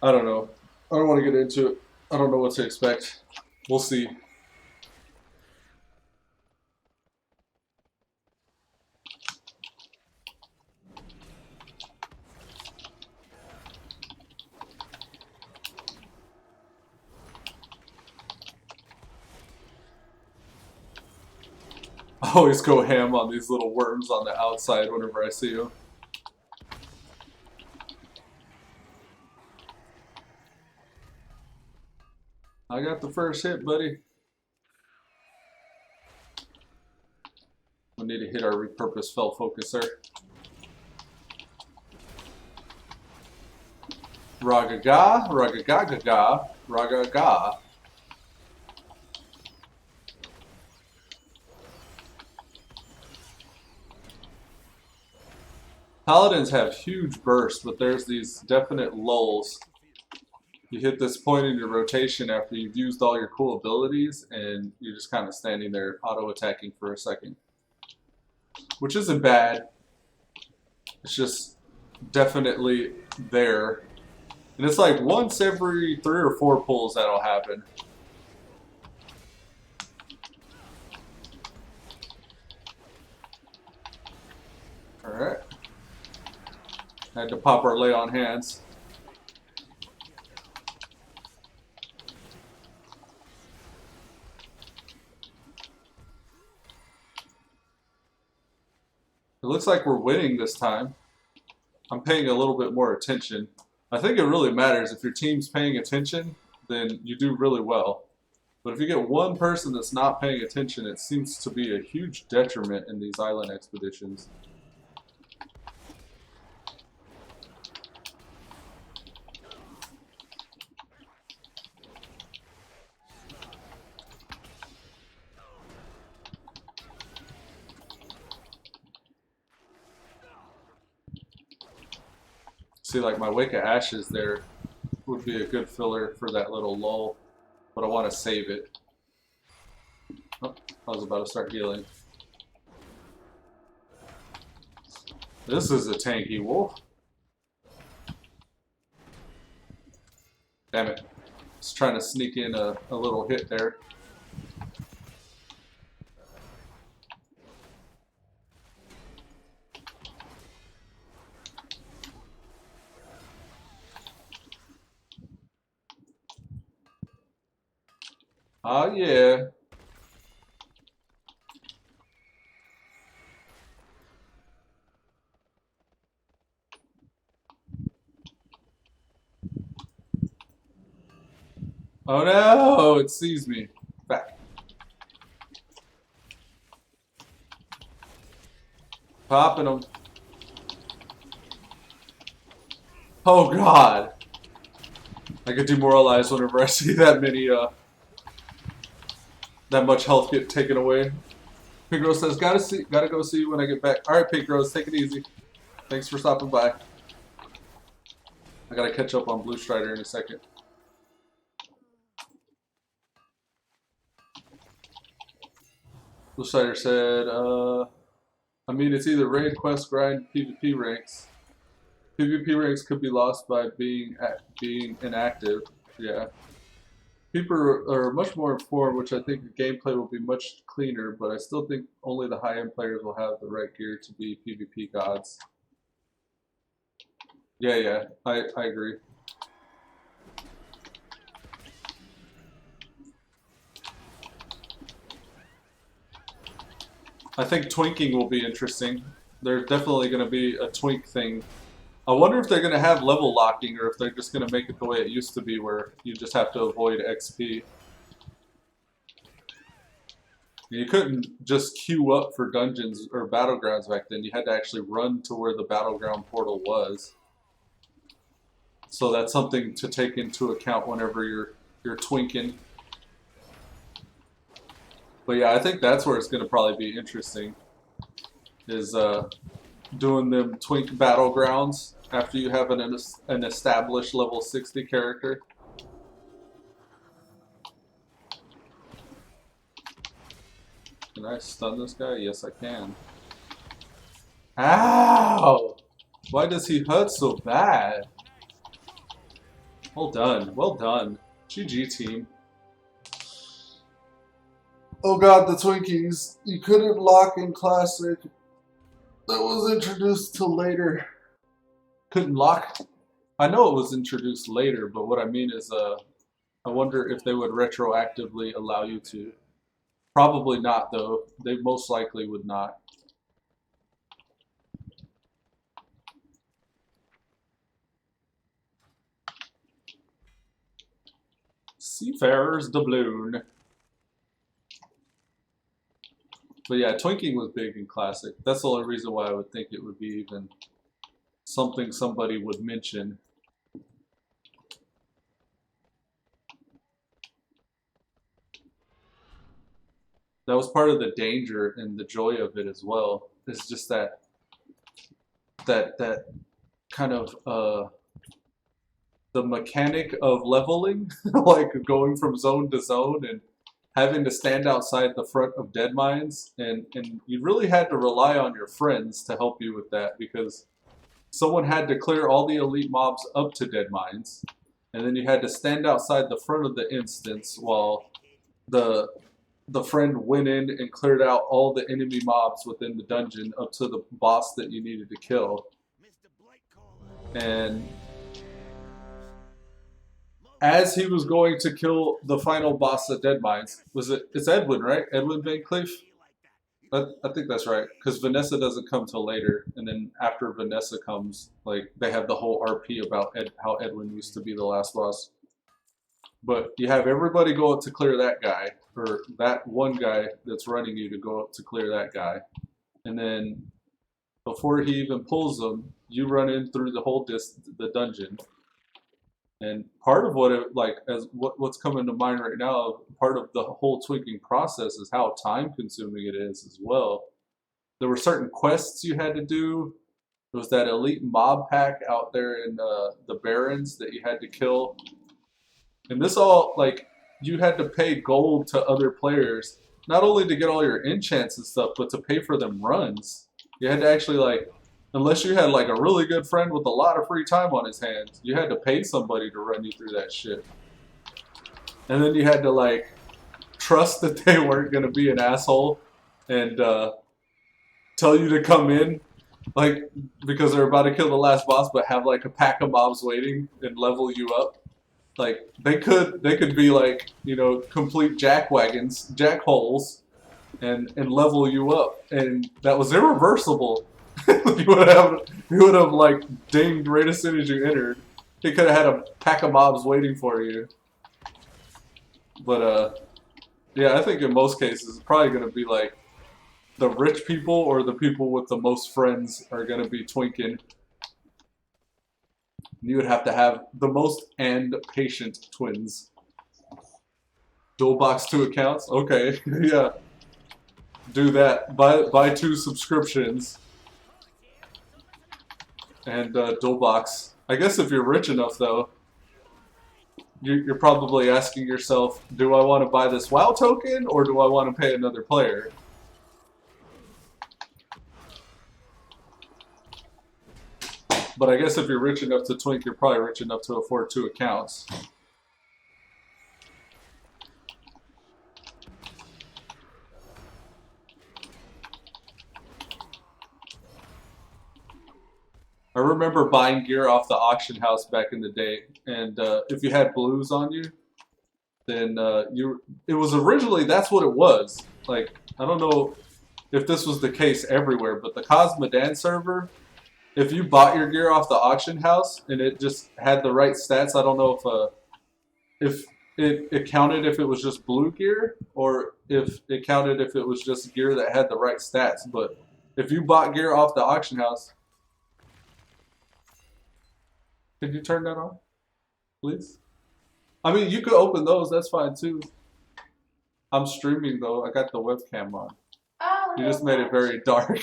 I don't know. I don't want to get into it. I don't know what to expect. We'll see. I always go ham on these little worms on the outside whenever I see them. I got the first hit, buddy. We need to hit our repurposed fell focuser. Ragaga, ragagagaga, ragaga. Paladins have huge bursts, but there's these definite lulls. You hit this point in your rotation after you've used all your cool abilities, and you're just kind of standing there auto-attacking for a second. Which isn't bad. It's just definitely there. And it's like once every 3 or 4 pulls that'll happen. Alright. Had to pop our lay on hands. It looks like we're winning this time. I'm paying a little bit more attention. I think it really matters. If your team's paying attention, then you do really well. But if you get one person that's not paying attention, it seems to be a huge detriment in these island expeditions. See, like my Wake of Ashes there would be a good filler for that little lull, but I want to save it. Oh, I was about to start healing. This is a tanky wolf. Damn it. Just trying to sneak in a little hit there. Oh yeah. Oh no, it sees me. Back. Popping them. Oh god. I get demoralized whenever I see that many that much health get taken away. Pink Rose says, gotta go see you when I get back. Alright, Pink Rose, take it easy. Thanks for stopping by. I gotta catch up on Blue Strider in a second. Blue Strider said, I mean, it's either raid, quest, grind, PvP ranks. PvP ranks could be lost by being inactive. Yeah. People are much more informed, which I think the gameplay will be much cleaner, but I still think only the high-end players will have the right gear to be PvP gods. Yeah, I agree. I think twinking will be interesting. There's definitely going to be a twink thing. I wonder if they're going to have level locking or if they're just going to make it the way it used to be where you just have to avoid XP. You couldn't just queue up for dungeons or battlegrounds back then. You had to actually run to where the battleground portal was. So that's something to take into account whenever you're twinking. But yeah, I think that's where it's going to probably be interesting. Is doing them twink battlegrounds after you have an established level 60 character. Can I stun this guy? Yes, I can. Ow! Why does he hurt so bad? Well done. Well done. GG, team. Oh god, the Twinkies. You couldn't lock in Classic. That was introduced till later. Couldn't lock? I know it was introduced later, but what I mean is, I wonder if they would retroactively allow you to. Probably not, though. They most likely would not. Seafarer's doubloon. But yeah, twinking was big in Classic. That's the only reason why I would think it would be even something somebody would mention. That was part of the danger and the joy of it as well. It's just that kind of the mechanic of leveling, like going from zone to zone and having to stand outside the front of dead mines, and you really had to rely on your friends to help you with that, because someone had to clear all the elite mobs up to dead mines, and then you had to stand outside the front of the instance while the friend went in and cleared out all the enemy mobs within the dungeon up to the boss that you needed to kill. And as he was going to kill the final boss at Dead Mines, it's Edwin, right? Edwin Van Cleef? I think that's right, because Vanessa doesn't come till later, and then after Vanessa comes, like, they have the whole RP about how Edwin used to be the last boss. But you have everybody go up to clear that guy, or that one guy that's running you to go up to clear that guy. And then before he even pulls them, you run in through the whole the dungeon. And part of what it, like, as what's coming to mind right now, part of the whole twinking process is how time consuming it is as well. There were certain quests you had to do. There was that elite mob pack out there in the Barrens that you had to kill. And this all, like, you had to pay gold to other players, not only to get all your enchants and stuff, but to pay for them runs. You had to actually, like, unless you had, like, a really good friend with a lot of free time on his hands, you had to pay somebody to run you through that shit. And then you had to, like, trust that they weren't going to be an asshole and tell you to come in, like, because they're about to kill the last boss, but have, like, a pack of mobs waiting and level you up. Like, they could be, like, you know, complete jackwagons, jackholes, and level you up. And that was irreversible. you would have like dinged right as soon as you entered. He could have had a pack of mobs waiting for you. But yeah, I think in most cases it's probably gonna be like the rich people or the people with the most friends are gonna be twinking. You would have to have the most and patient twins. Dual box 2 accounts? Okay, yeah. Do that. Buy 2 subscriptions. And dual box. I guess if you're rich enough, though, you're probably asking yourself, do I want to buy this WoW token, or do I want to pay another player? But I guess if you're rich enough to twink, you're probably rich enough to afford 2 accounts. I remember buying gear off the auction house back in the day, and if you had blues on you, then it was originally, that's what it was. Like, I don't know if this was the case everywhere, but the Cosmodan server, if you bought your gear off the auction house and it just had the right stats, I don't know if it counted if it was just blue gear, or if it counted if it was just gear that had the right stats. But if you bought gear off the auction house, could you turn that on, please? I mean, you could open those. That's fine too. I'm streaming though. I got the webcam on. Oh, You just made it very dark.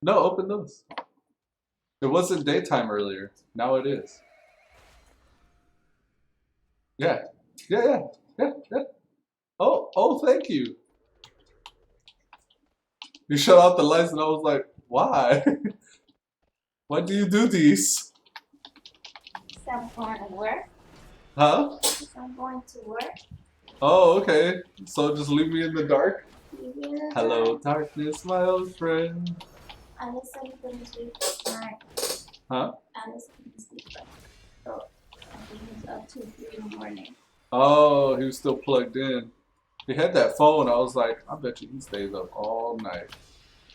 No, open those. It wasn't daytime earlier. Now it is. Yeah. Yeah. Oh, thank you. You shut off the lights and I was like, why? Why do you do these? So I'm going to work. Huh? So I'm going to work. Oh, okay. So just leave me in the dark? Leave you in the Hello, dark. darkness, my old friend. Unless I'm going to sleep tonight. Huh? Unless I'm going to sleep tonight. So I think it's up to 3 in the morning. Oh, he was still plugged in. He had that phone. I was like, I bet you he stays up all night.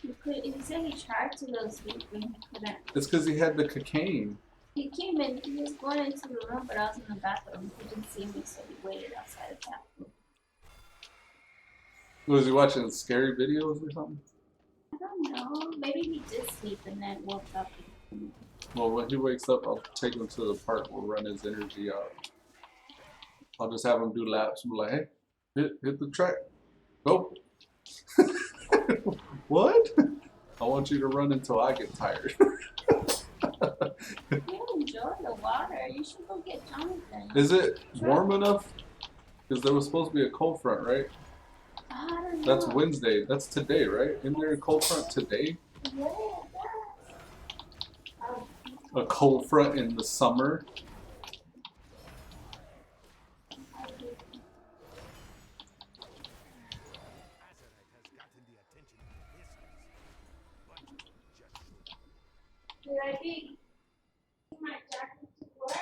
He said he tried to go to sleep and he couldn't. It's because he had the cocaine. He came in, he was going into the room, but I was in the bathroom. He didn't see me, so he waited outside the bathroom. Was he watching scary videos or something? I don't know. Maybe he did sleep and then woke up. Well, when he wakes up, I'll take him to the park. We'll run his energy out. I'll just have him do laps. I'm like, hey, hit the track. Go. What? I want you to run until I get tired. You enjoy the water. You should go get Jonathan. Is it warm enough? Because there was supposed to be a cold front, right? I don't know. That's Wednesday. That's today, right? Isn't there a cold front today? Yeah, A cold front in the summer? Should I be my jacket to work?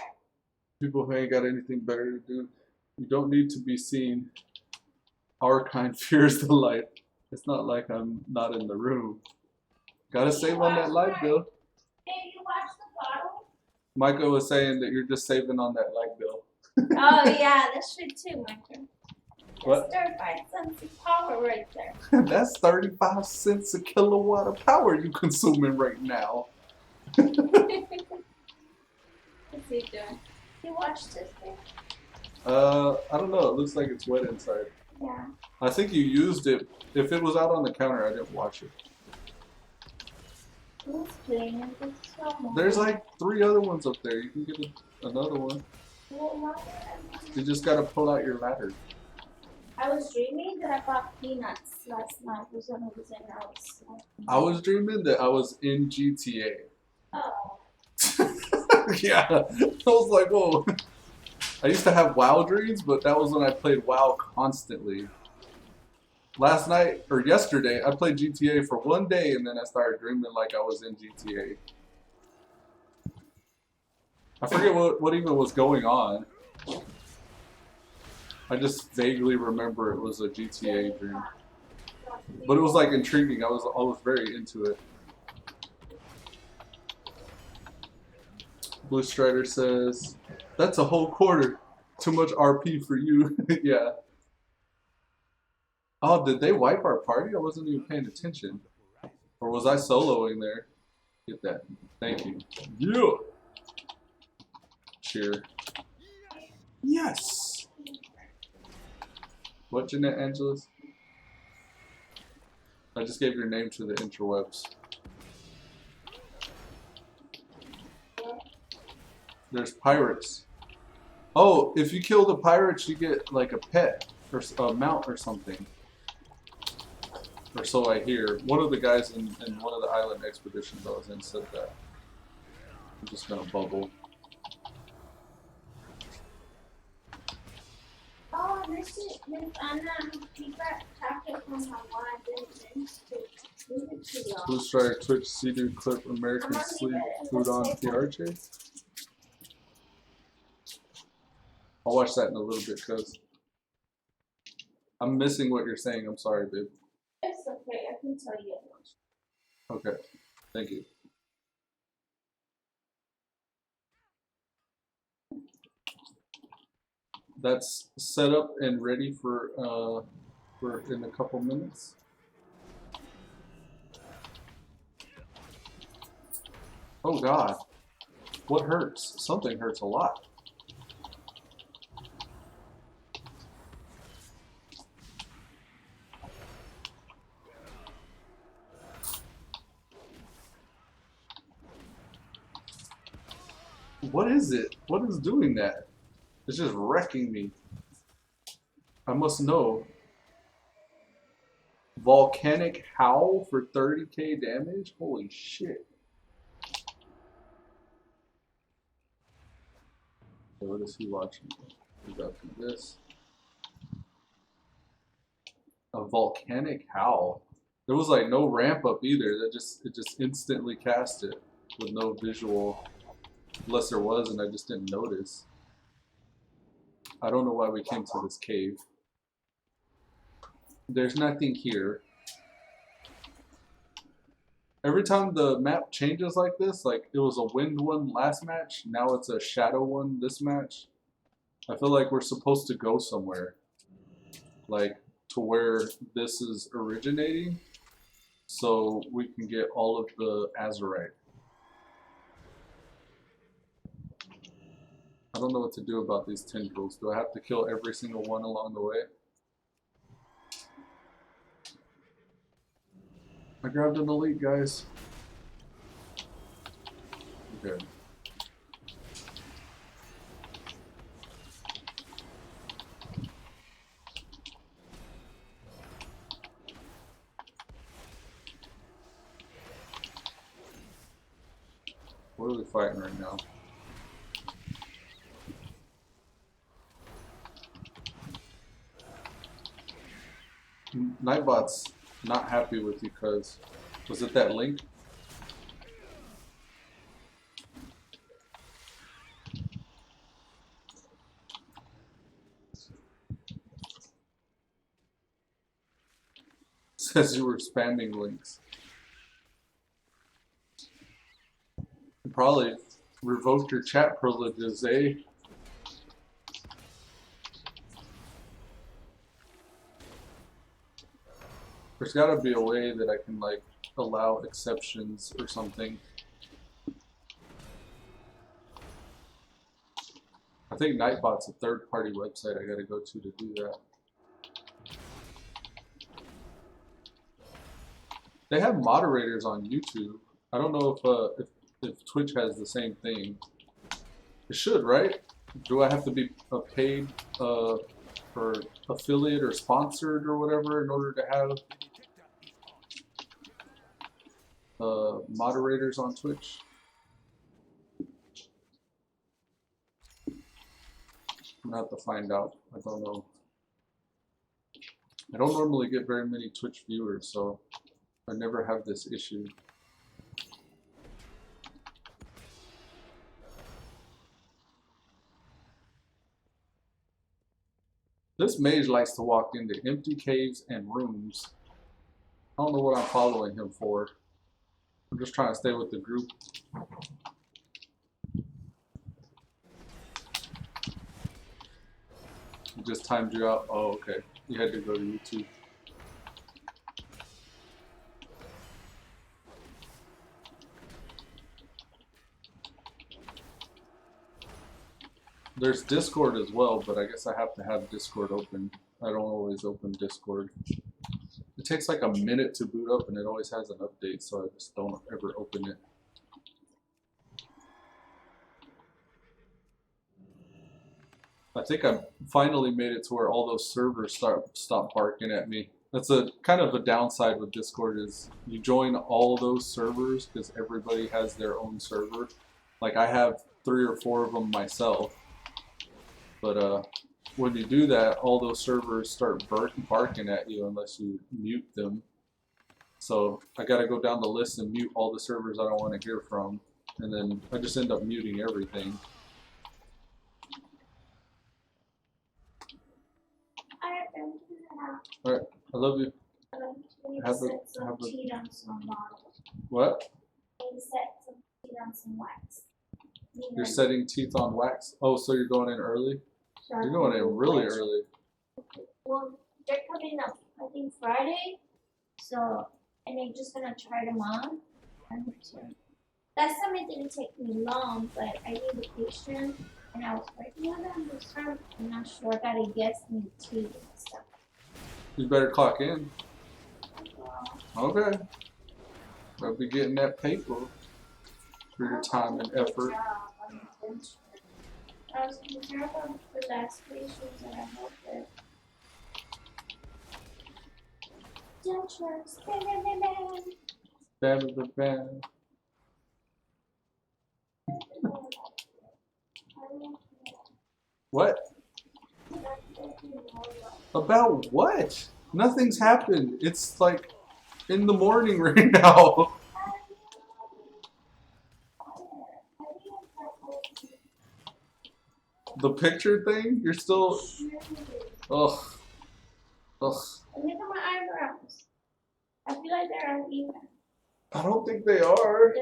People who ain't got anything better to do. You don't need to be seen. Our kind fears the light. It's not like I'm not in the room. Gotta save on that light bill. Hey, you watch the bottle? Micah was saying that you're just saving on that light bill. Oh yeah, that's true too, Michael. What? That's 35 cents of power right there. That's 35 cents a kilowatt of power you consuming right now. What's he doing? You watch this thing? I don't know. It looks like it's wet inside. Yeah. I think you used it. If it was out on the counter, I didn't watch it. Who's playing it with someone? There's like 3 other ones up there. You can get another one. You just gotta pull out your ladder. I was dreaming that I bought peanuts last night for some reason. I was dreaming that I was in GTA. Oh. Yeah. I was like, whoa. I used to have WoW dreams, but that was when I played WoW constantly. Last night, or yesterday, I played GTA for 1 day, and then I started dreaming like I was in GTA. I forget what even was going on. I just vaguely remember it was a GTA dream. But it was like intriguing. I was very into it. Blue Strider says, that's a whole quarter. Too much RP for you. Yeah. Oh, did they wipe our party? I wasn't even paying attention. Or was I soloing there? Get that. Thank you. Yeah. Cheer. Yes. What, Jeanette Angeles? I just gave your name to the interwebs. There's pirates. Oh, if you kill the pirates, you get like a pet or a mount or something. Or so I hear. One of the guys in one of the island expeditions I was in said that. I'm just gonna bubble. Oh, Miss Anna, he got chocolate from Hawaii. Blue Strider Twitch CD clip American Sleep Food on PRJ. I'll watch that in a little bit, cuz I'm missing what you're saying. I'm sorry, babe. It's okay, I can tell you. Okay, thank you. that's set up and ready for in a couple minutes. Oh God, what hurts? Something hurts a lot. What is it? What is doing that? It's just wrecking me. I must know. Volcanic Howl for 30k damage? Holy shit. Okay, what is he watching? We got this. A Volcanic Howl. There was like no ramp up either. It just instantly cast it with no visual, unless there was and I just didn't notice. I don't know why we came to this cave. There's nothing here. Every time the map changes like this, like it was a wind one last match, now it's a shadow one this match. I feel like we're supposed to go somewhere, like to where this is originating, so we can get all of the Azurite. I don't know what to do about these tendrils. Do I have to kill every single one along the way? I grabbed an elite, guys. Okay. What are we fighting right now? Nightbot's not happy with you because, was it that link? Says you were spamming links. You probably revoked your chat privileges, eh? There's gotta be a way that I can like allow exceptions or something. I think Nightbot's a third-party website I gotta go to do that. They have moderators on YouTube. I don't know if Twitch has the same thing. It should, right? Do I have to be a paid or affiliate or sponsored or whatever in order to have moderators on Twitch? I'm gonna have to find out. I don't know. I don't normally get very many Twitch viewers, so I never have this issue. This mage likes to walk into empty caves and rooms. I don't know what I'm following him for. I'm just trying to stay with the group. He just timed you out. Oh, okay. You had to go to YouTube. There's Discord as well, but I guess I have to have Discord open. I don't always open Discord. It takes like a minute to boot up and it always has an update, so I just don't ever open it. I think I finally made it to where all those servers stop barking at me. That's a kind of a downside with Discord is you join all those servers because everybody has their own server. Like I have 3 or 4 of them myself. But when you do that, all those servers start barking at you unless you mute them. So I gotta go down the list and mute all the servers I don't want to hear from. And then I just end up muting everything. Alright, I love you. Have a what? You're setting teeth on wax? Oh, so you're going in early? You're going in really early. Well, they're coming up, I think, Friday. So, and they're just gonna try them on. Last time it didn't take me long, but I needed patience, and I was working on them this time. I'm not sure that I guess me too and stuff. You better clock in. Okay. I'll be getting that paper for your time and effort. I was concerned about the last patients that I helped with. Dentures, Bam. What? About what? Nothing's happened. It's like in the morning right now. The picture thing? You're still. Ugh. Ugh. And look at my eyebrows. I feel like they're uneven. I don't think they are.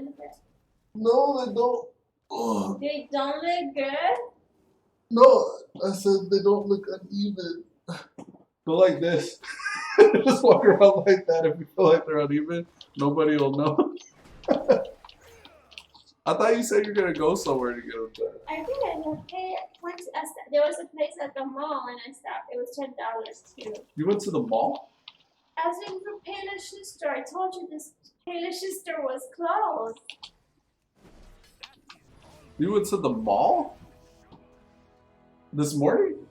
No, they don't. Ugh. They don't look good? No, I said they don't look uneven. Go like this. Just walk around like that. If you feel like they're uneven, nobody will know. I thought you said you're gonna go somewhere to get them done. I think I went to there was a place at the mall and I stopped. It was $10 too. You went to the mall? I was looking for Payless Shoe Store. I told you this Payless Shoe Store was closed. You went to the mall? This morning?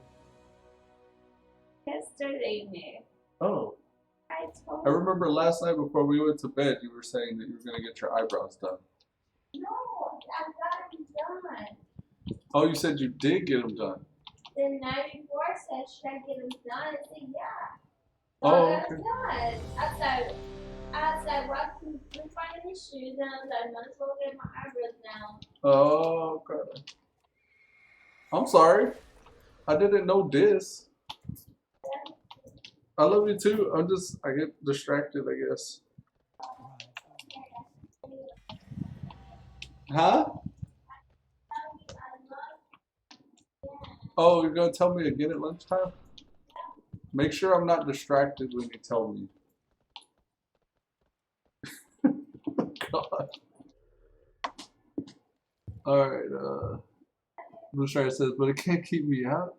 Yesterday, Nick. Oh. I told I remember last night before we went to bed, you were saying that you were going to get your eyebrows done. No, I got them done. Oh, you said you did get them done. The night before said, should I get them done? I said, yeah. Oh, I okay. was done. I was like, well, I can find any shoes, and I was like, I might as well get my eyebrows now. Oh, okay. I'm sorry. I didn't know this. I love you too. I get distracted, I guess. Huh? Oh, you're gonna tell me again at lunchtime? Make sure I'm not distracted when you tell me. God. Alright, Bushra says, but it can't keep me out.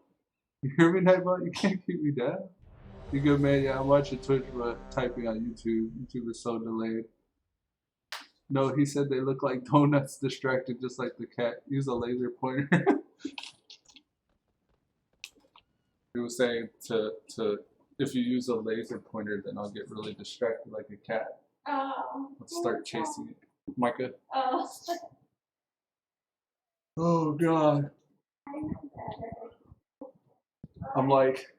You hear me, Nightmyre? You can't keep me down. You good, man? Yeah, I'm watching Twitch, but typing on YouTube. YouTube is so delayed. No, he said they look like donuts, distracted just like the cat. Use a laser pointer. He was saying to if you use a laser pointer, then I'll get really distracted like a cat. Oh. Let's start chasing it. Micah? Oh. Oh, God. I know better. I'm like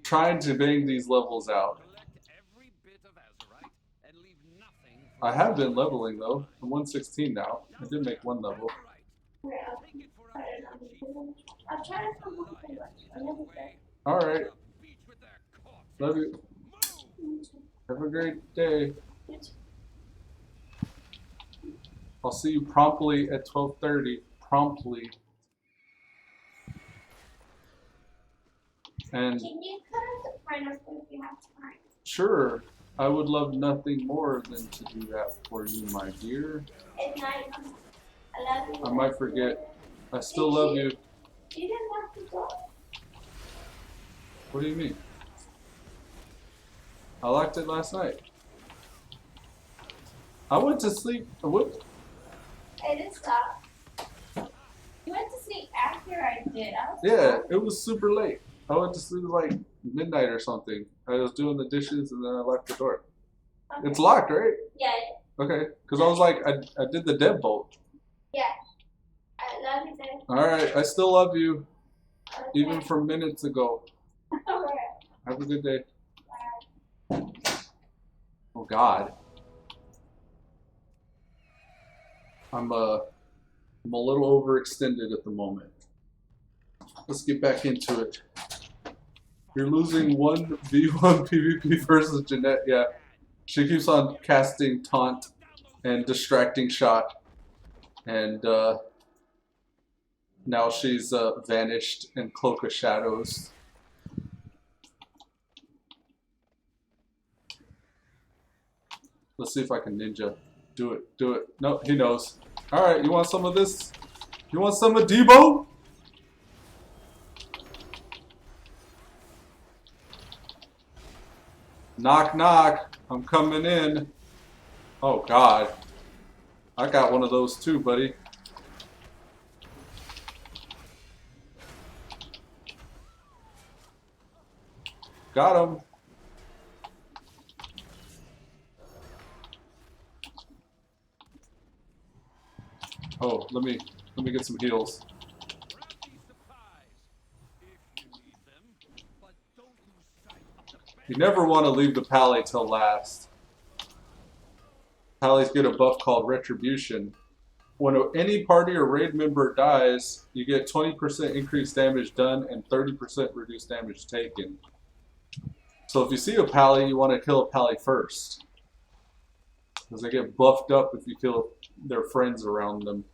trying to bang these levels out. I have been leveling though. I'm 116 now. I did make one level. I'll try to come up with another day. Alright. Love you. Have a great day. I'll see you promptly at 12:30. Promptly. And Can you cut out the pineapple if you have time? sure, I would love nothing more than to do that for you, my dear. At night, I love you. I might forget. I still love you. You didn't have to go. What do you mean? I locked it last night. I went to sleep. What? I didn't stop. You went to sleep after I did. Yeah, it was super late. I went to sleep at like midnight or something. I was doing the dishes and then I locked the door. Okay. It's locked, right? Yeah. Okay, because I was like, I did the deadbolt. Yeah. I love you, babe. Alright, I still love you, Okay. even from minutes ago. Alright. Have a good day. Bye. Oh God. I'm a little overextended at the moment. Let's get back into it. You're losing 1v1 PvP versus Jeanette. Yeah, she keeps on casting taunt and distracting shot, and Now she's vanished in Cloak of Shadows. Let's see if I can ninja. Do it, do it. No, he knows. Alright, you want some of this? You want some of Debo? Knock, knock. I'm coming in. Oh, God. I got one of those too, buddy. Got him. Oh, let me get some heals. You never want to leave the Pally till last. Pallies get a buff called Retribution. When any party or raid member dies, you get 20% increased damage done and 30% reduced damage taken. So if you see a Pally, you want to kill a Pally first. Because they get buffed up if you kill their friends around them.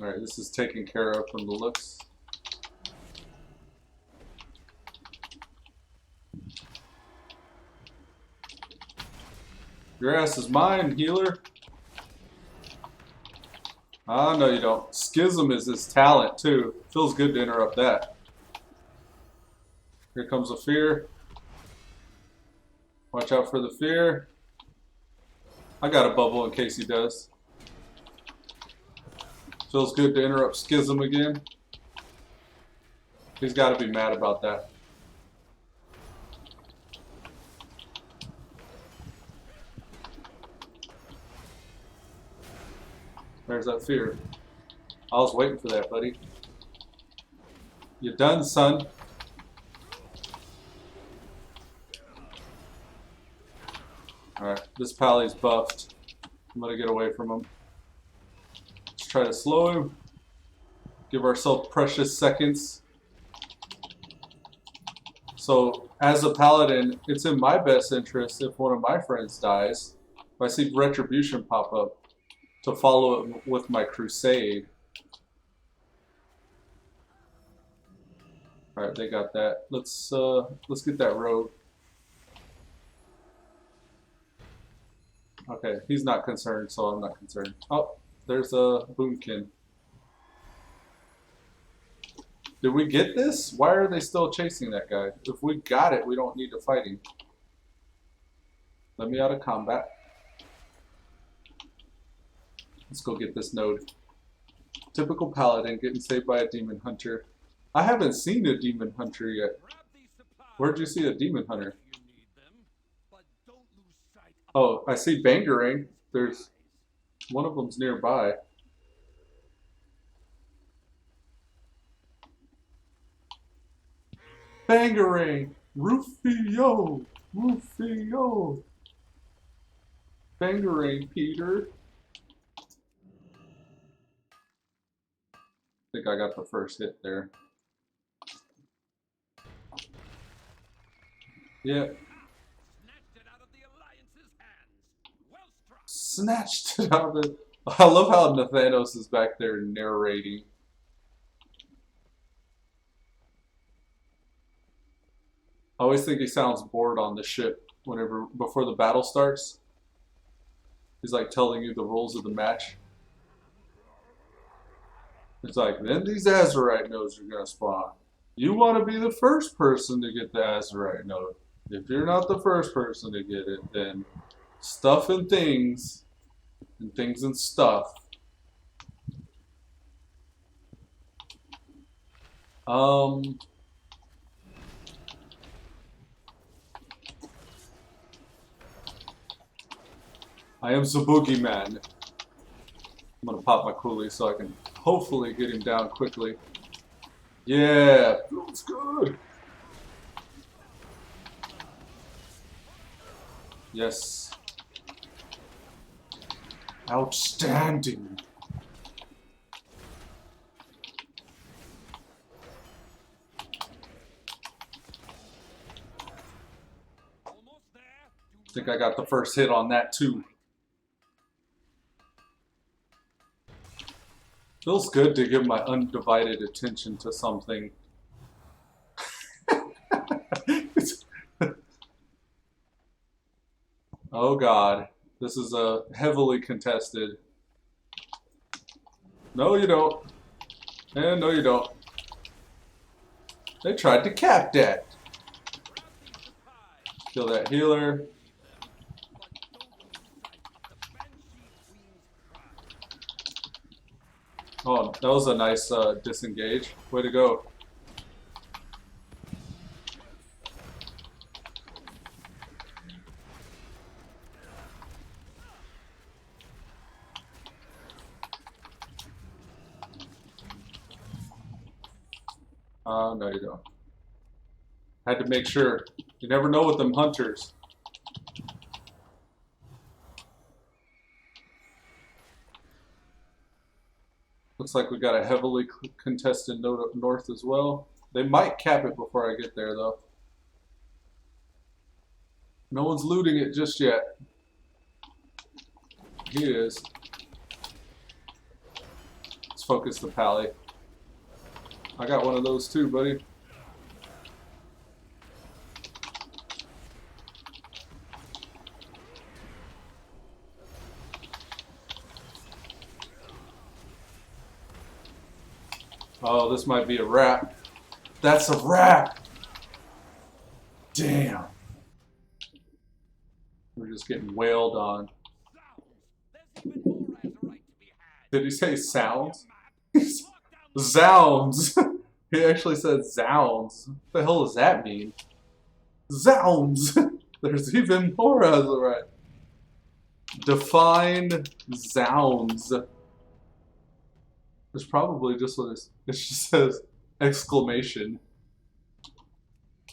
Alright, this is taken care of from the looks. Your ass is mine, healer. Ah, no you don't. Schism is his talent, too. Feels good to interrupt that. Here comes a fear. Watch out for the fear. I got a bubble in case he does. Feels good to interrupt Schism again. He's got to be mad about that. There's that fear. I was waiting for that, buddy. You done, son? Alright, this Pally's buffed. I'm gonna get away from him. Let's try to slow him. Give ourselves precious seconds. So, as a paladin, it's in my best interest if one of my friends dies, if I see Retribution pop up, to follow it with my crusade. Alright, they got that. Let's get that rogue. Okay, he's not concerned, so I'm not concerned. Oh, there's a Boomkin. Did we get this? Why are they still chasing that guy? If we got it, we don't need to fight him. Let me out of combat. Let's go get this node. Typical paladin getting saved by a demon hunter. I haven't seen a demon hunter yet. Where'd you see a demon hunter? Oh, I see Bangarang. There's one of them's nearby. Bangarang! Rufio! Rufio! Bangarang, Peter. I think I got the first hit there. Yeah. Snatched it out of the... I love how Nathanos is back there narrating. I always think he sounds bored on the ship whenever before the battle starts. He's like telling you the rules of the match. It's like, then these Azurite nodes are gonna spawn. You want to be the first person to get the Azurite node. If you're not the first person to get it, then stuff and things and stuff. I am the boogeyman. I'm gonna pop my coolie so I can hopefully get him down quickly. Yeah, feels good. Yes. Outstanding. think I got the first hit on that too. Feels good to give my undivided attention to something. Oh god, this is a heavily contested. No you don't. And no you don't. They tried to cap that. Kill that healer. Oh, that was a nice disengage. Way to go. No you don't. Had to make sure. You never know with them hunters. Looks like we got a heavily contested node up north as well. They might cap it before I get there though. No one's looting it just yet. He is. Let's focus the pally. I got one of those too, buddy. Oh, this might be a wrap. That's a wrap! Damn. We're just getting wailed on. Did he say sounds? Zounds! He actually said zounds. What the hell does that mean? Zounds! There's even more as a right. Define zounds. There's probably just what it just says exclamation.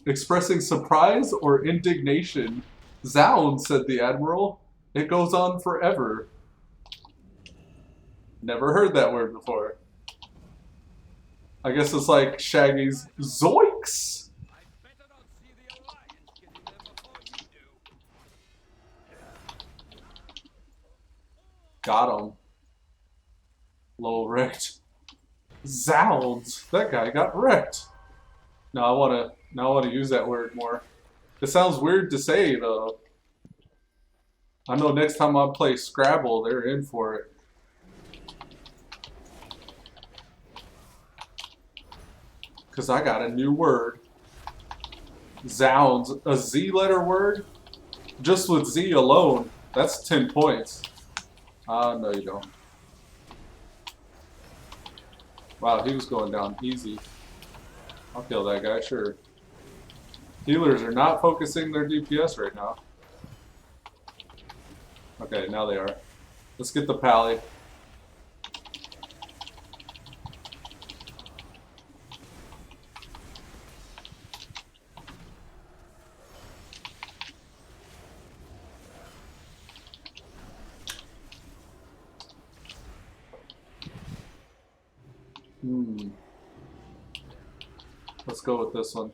Expressing surprise or indignation. Zounds, said the Admiral. It goes on forever. Never heard that word before. I guess it's like Shaggy's zoinks. Got him. Low wrecked. Zounds. That guy got wrecked. Now I wanna use that word more. It sounds weird to say though. I know next time I play Scrabble, they're in for it. Because I got a new word. Zounds. A Z letter word? Just with Z alone, that's 10 points. No you don't. Wow, he was going down easy. I'll kill that guy, sure. Healers are not focusing their DPS right now. Okay, now they are. Let's get the pally. Let's go with this one.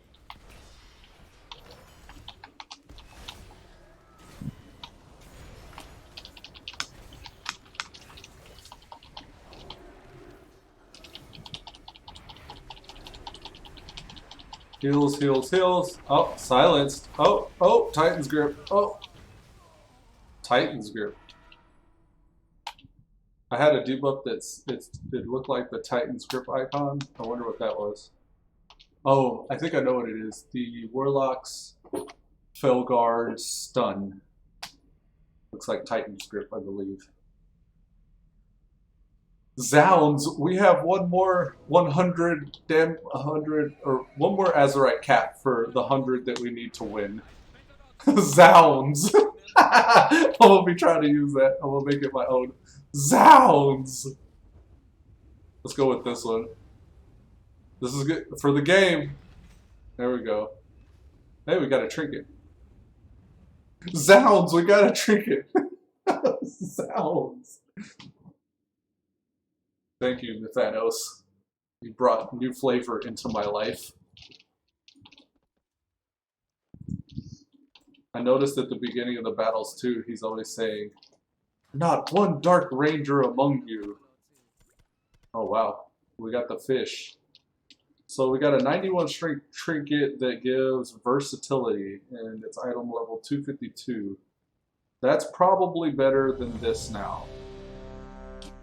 Heals, heals, heals. Oh, silenced. Oh, oh, Titan's grip. Oh, Titan's grip. I had a debuff it looked like the Titan's grip icon. I wonder what that was. Oh, I think I know what it is. The Warlock's Felguard stun. Looks like Titan's grip, I believe. Zounds, we have one more 100 or one more Azerite cap for the 100 that we need to win. Zounds. I'm gonna be trying to use that. I'm gonna make it my own. Zounds. Let's go with this one. This is good for the game. There we go. Hey, we got a trinket. Zounds, we got a trinket. Zounds. Thank you, Nathanos. You brought new flavor into my life. I noticed at the beginning of the battles too, he's always saying, "Not one dark ranger among you." Oh wow, we got the fish. So we got a 91 strength trinket that gives versatility, and it's item level 252. That's probably better than this now.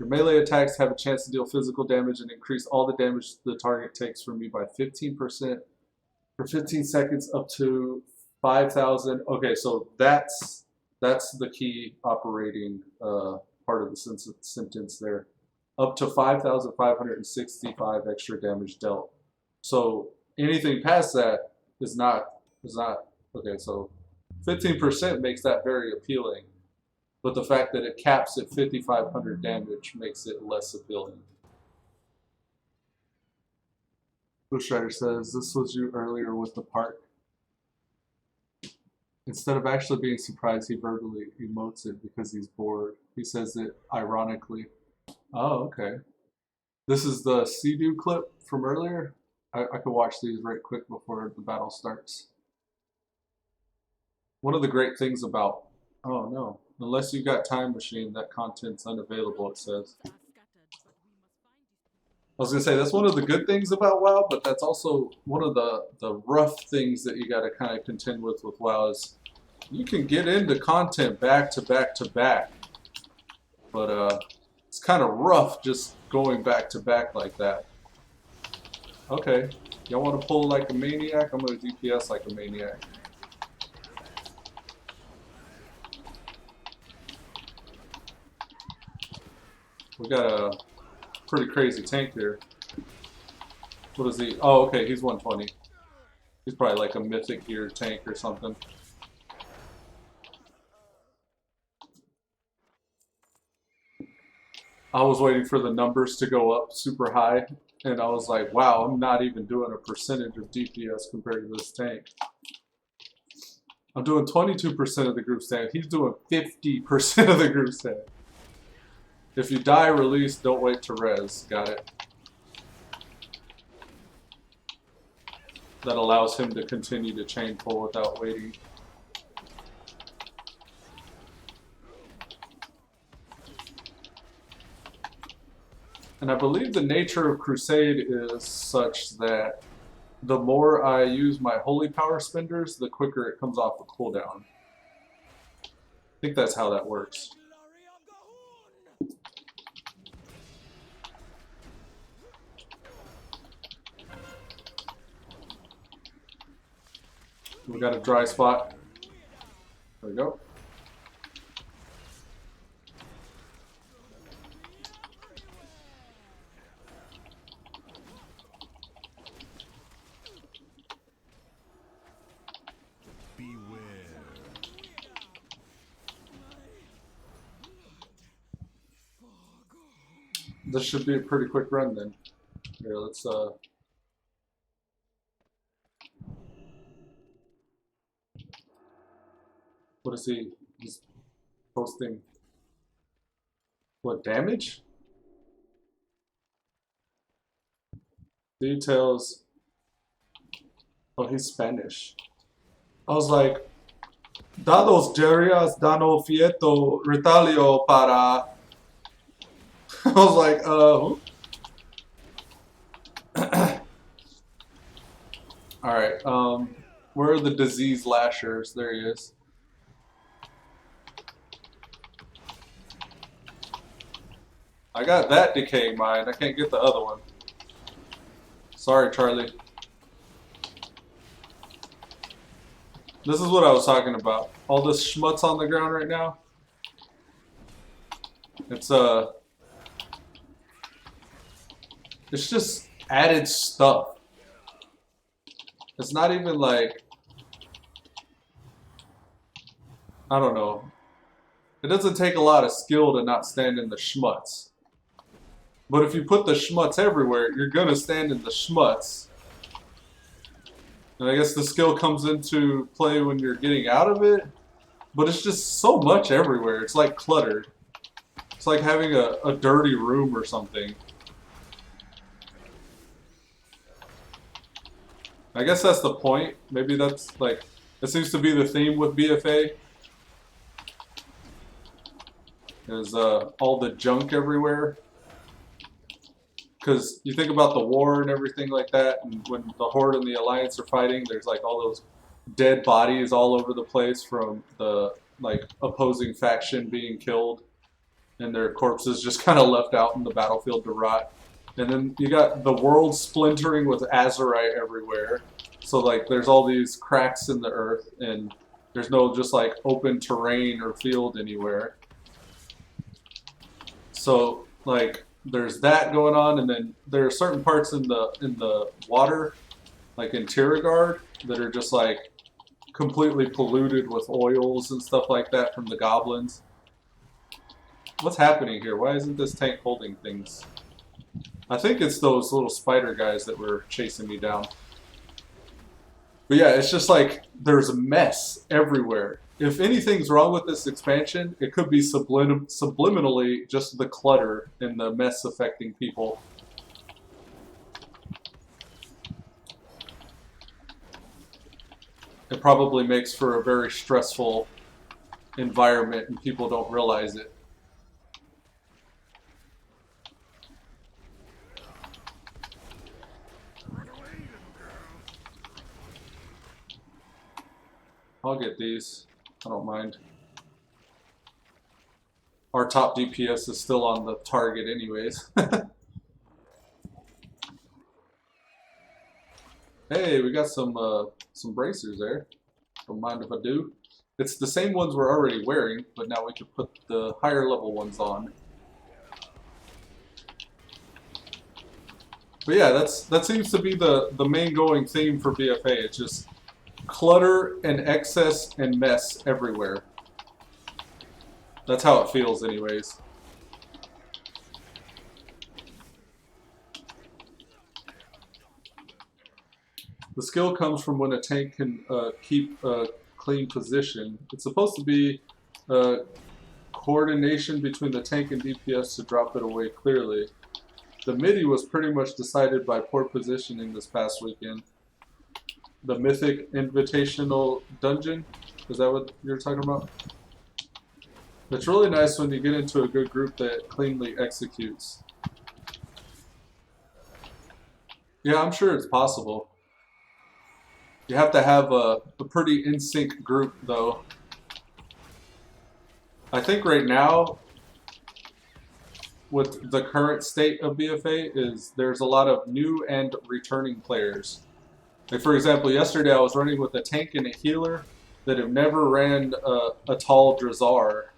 Your melee attacks have a chance to deal physical damage and increase all the damage the target takes from you by 15% for 15 seconds up to 5,000. Okay, so that's the key operating part of the sentence there. Up to 5,565 extra damage dealt. So anything past that is not okay. So 15% makes that very appealing, but the fact that it caps at 5,500 damage makes it less appealing. Bush Rider says, "This was you earlier with the park." Instead of actually being surprised, he verbally emotes it because he's bored. He says it ironically. Oh, okay. This is the Sea-Doo clip from earlier. I could watch these right quick before the battle starts. One of the great things about... Oh no. Unless you've got Time Machine, that content's unavailable, it says. I was going to say, that's one of the good things about WoW, but that's also one of the rough things that you got to kind of contend with WoW is you can get into content back to back to back, but it's kind of rough just going back to back like that. Okay, y'all want to pull like a maniac? I'm going to DPS like a maniac. We got a pretty crazy tank here. What is he? Oh, okay, he's 120. He's probably like a mythic gear tank or something. I was waiting for the numbers to go up super high, and I was like, wow, I'm not even doing a percentage of DPS compared to this tank. I'm doing 22% of the group stand. He's doing 50% of the group stand. If you die, release, don't wait to res. Got it. That allows him to continue to chain pull without waiting. And I believe the nature of Crusade is such that the more I use my holy power spenders, the quicker it comes off the cooldown. I think that's how that works. We got a dry spot. There we go. This should be a pretty quick run then. Here, let's what is he? He's posting what damage? Details. Oh, he's Spanish. I was like, dados diarias dano fieto retalio para. I was like, Alright, where are the disease lashers? There he is. I got that decaying mine. I can't get the other one. Sorry, Charlie. This is what I was talking about. All this schmutz on the ground right now. It's just added stuff. It's not even like, I don't know. It doesn't take a lot of skill to not stand in the schmutz. But if you put the schmutz everywhere, you're gonna stand in the schmutz. And I guess the skill comes into play when you're getting out of it. But it's just so much everywhere. It's like cluttered. It's like having a dirty room or something. I guess that's the point. Maybe that's like It seems to be the theme with BFA. Is all the junk everywhere. Because you think about the war and everything like that, and when the Horde and the Alliance are fighting, there's like all those dead bodies all over the place from the like opposing faction being killed, and their corpses just kind of left out in the battlefield to rot. And then you got the world splintering with azurite everywhere. So like there's all these cracks in the earth, and there's no just like open terrain or field anywhere. So like there's that going on, and then there are certain parts in the water, like in Tiragard, that are just like completely polluted with oils and stuff like that from the goblins. What's happening here? Why isn't this tank holding things? I think it's those little spider guys that were chasing me down. But yeah, it's just like there's a mess everywhere. If anything's wrong with this expansion, it could be subliminally just the clutter and the mess affecting people. It probably makes for a very stressful environment and people don't realize it. I'll get these. I don't mind. Our top DPS is still on the target anyways. Hey, we got some bracers there. Don't mind if I do. It's the same ones we're already wearing, but now we can put the higher level ones on. But yeah, that seems to be the main going theme for BFA. It's just clutter and excess and mess everywhere. That's how it feels anyways. The skill comes from when a tank can keep a clean position. It's supposed to be coordination between the tank and DPS to drop it away clearly. The MIDI was pretty much decided by poor positioning this past weekend. The Mythic Invitational Dungeon, is that what you're talking about? It's really nice when you get into a good group that cleanly executes. Yeah, I'm sure it's possible. You have to have a pretty in-sync group, though. I think right now, with the current state of BFA, is there's a lot of new and returning players. Like for example, yesterday I was running with a tank and a healer that have never ran a tall Drazar.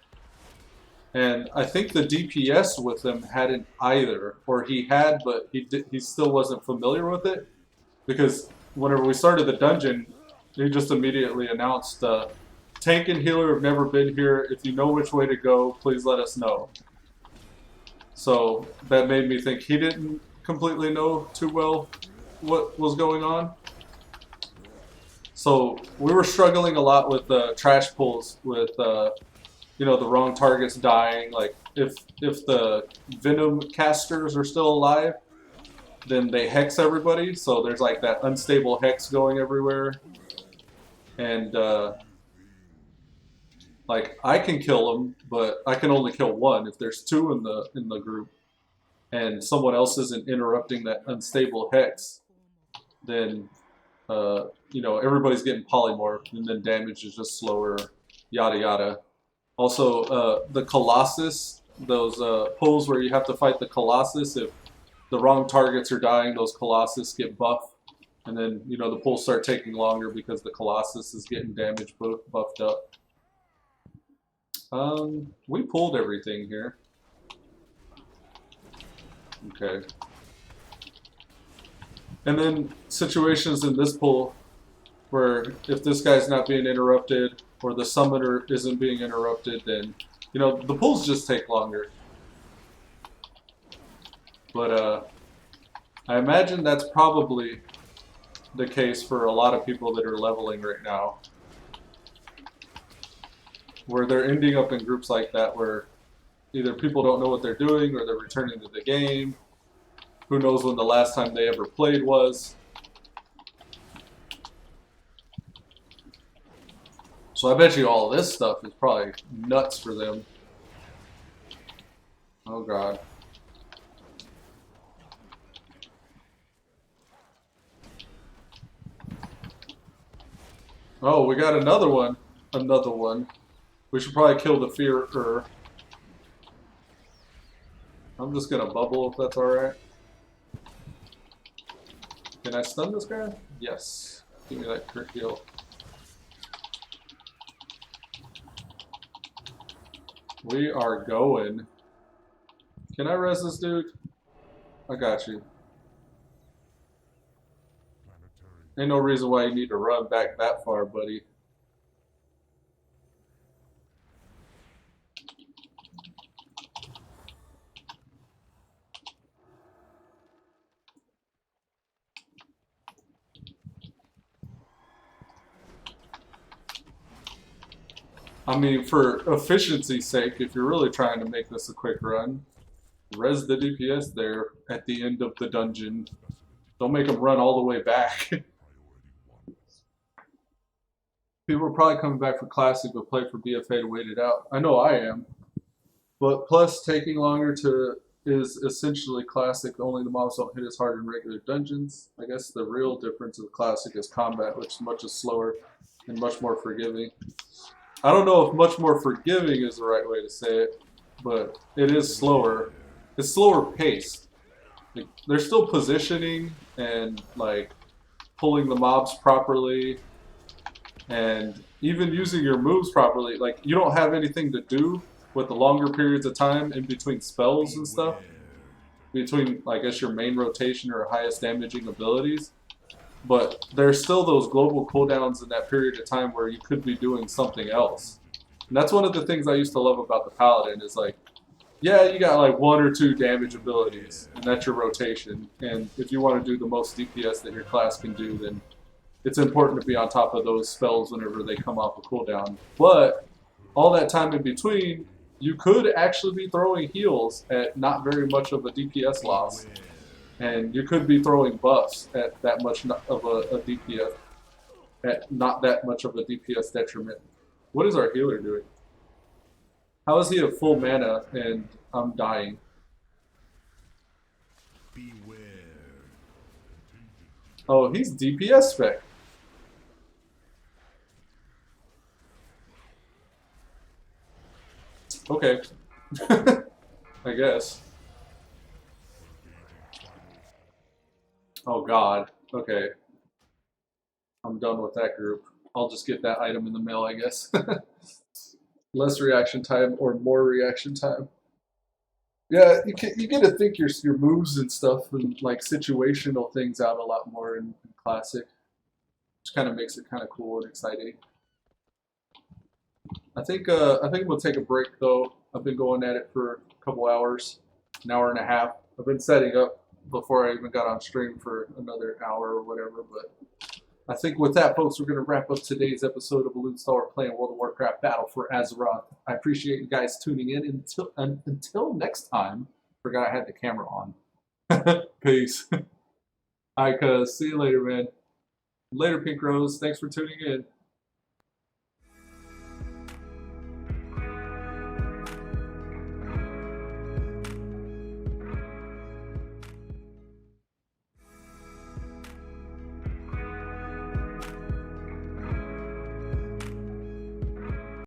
And I think the DPS with him hadn't either, or he had, but he still wasn't familiar with it. Because whenever we started the dungeon, he just immediately announced, tank and healer have never been here. If you know which way to go, please let us know. So that made me think he didn't completely know too well what was going on. So we were struggling a lot with trash pulls, with you know, the wrong targets dying. Like if the venom casters are still alive, then they hex everybody. So there's like that unstable hex going everywhere, and like I can kill them, but I can only kill one. If there's two in the group, and someone else isn't interrupting that unstable hex, then you know, everybody's getting polymorphed, and then damage is just slower, yada yada. Also, the Colossus, those pulls where you have to fight the Colossus, if the wrong targets are dying, those Colossus get buffed, and then, you know, the pulls start taking longer because the Colossus is getting damage buffed up. We pulled everything here. Okay. And then situations in this pull where if this guy's not being interrupted or the summoner isn't being interrupted, then, you know, the pulls just take longer. But I imagine that's probably the case for a lot of people that are leveling right now, where they're ending up in groups like that where either people don't know what they're doing or they're returning to the game. Who knows when the last time they ever played was. So I bet you all this stuff is probably nuts for them. Oh god. Oh, we got another one. Another one. We should probably kill the fearer. I'm just gonna bubble if that's alright. Can I stun this guy? Yes. Give me that crit heal. We are going. Can I res this dude? I got you. Ain't no reason why you need to run back that far, buddy. I mean, for efficiency's sake, if you're really trying to make this a quick run, res the DPS there at the end of the dungeon. Don't make them run all the way back. People are probably coming back for Classic, but play for BFA to wait it out. I know I am. But plus, taking longer to is essentially Classic. Only the mobs don't hit as hard in regular dungeons. I guess the real difference of Classic is combat, which is much slower and much more forgiving. I don't know if much more forgiving is the right way to say it, but it is slower. It's slower paced. Like, they're still positioning and like pulling the mobs properly and even using your moves properly. Like, you don't have anything to do with the longer periods of time in between spells and stuff. Between, I guess, your main rotation or highest damaging abilities. But there's still those global cooldowns in that period of time where you could be doing something else. And that's one of the things I used to love about the Paladin is like, yeah, you got like 1 or 2 damage abilities, and that's your rotation. And if you want to do the most DPS that your class can do, then it's important to be on top of those spells whenever they come off a cooldown. But all that time in between, you could actually be throwing heals at not very much of a DPS loss. And you could be throwing buffs at that much of a DPS, at not that much of a DPS detriment. What is our healer doing? How is he at full mana and I'm dying? Oh, he's DPS spec. Okay. I guess. Oh god. Okay. I'm done with that group. I'll just get that item in the mail, I guess. Less reaction time or more reaction time. Yeah, you get to think your moves and stuff and like situational things out a lot more in Classic, which kind of makes it kind of cool and exciting. I think we'll take a break though. I've been going at it for a couple hours, an hour and a half. I've been setting up before I even got on stream for another hour or whatever, but I think with that, folks, we're going to wrap up today's episode of Elude Stalwart playing World of Warcraft Battle for Azeroth. I appreciate you guys tuning in. Until next time, forgot I had the camera on. Peace. All right, cuz. See you later, man. Later, Pink Rose. Thanks for tuning in.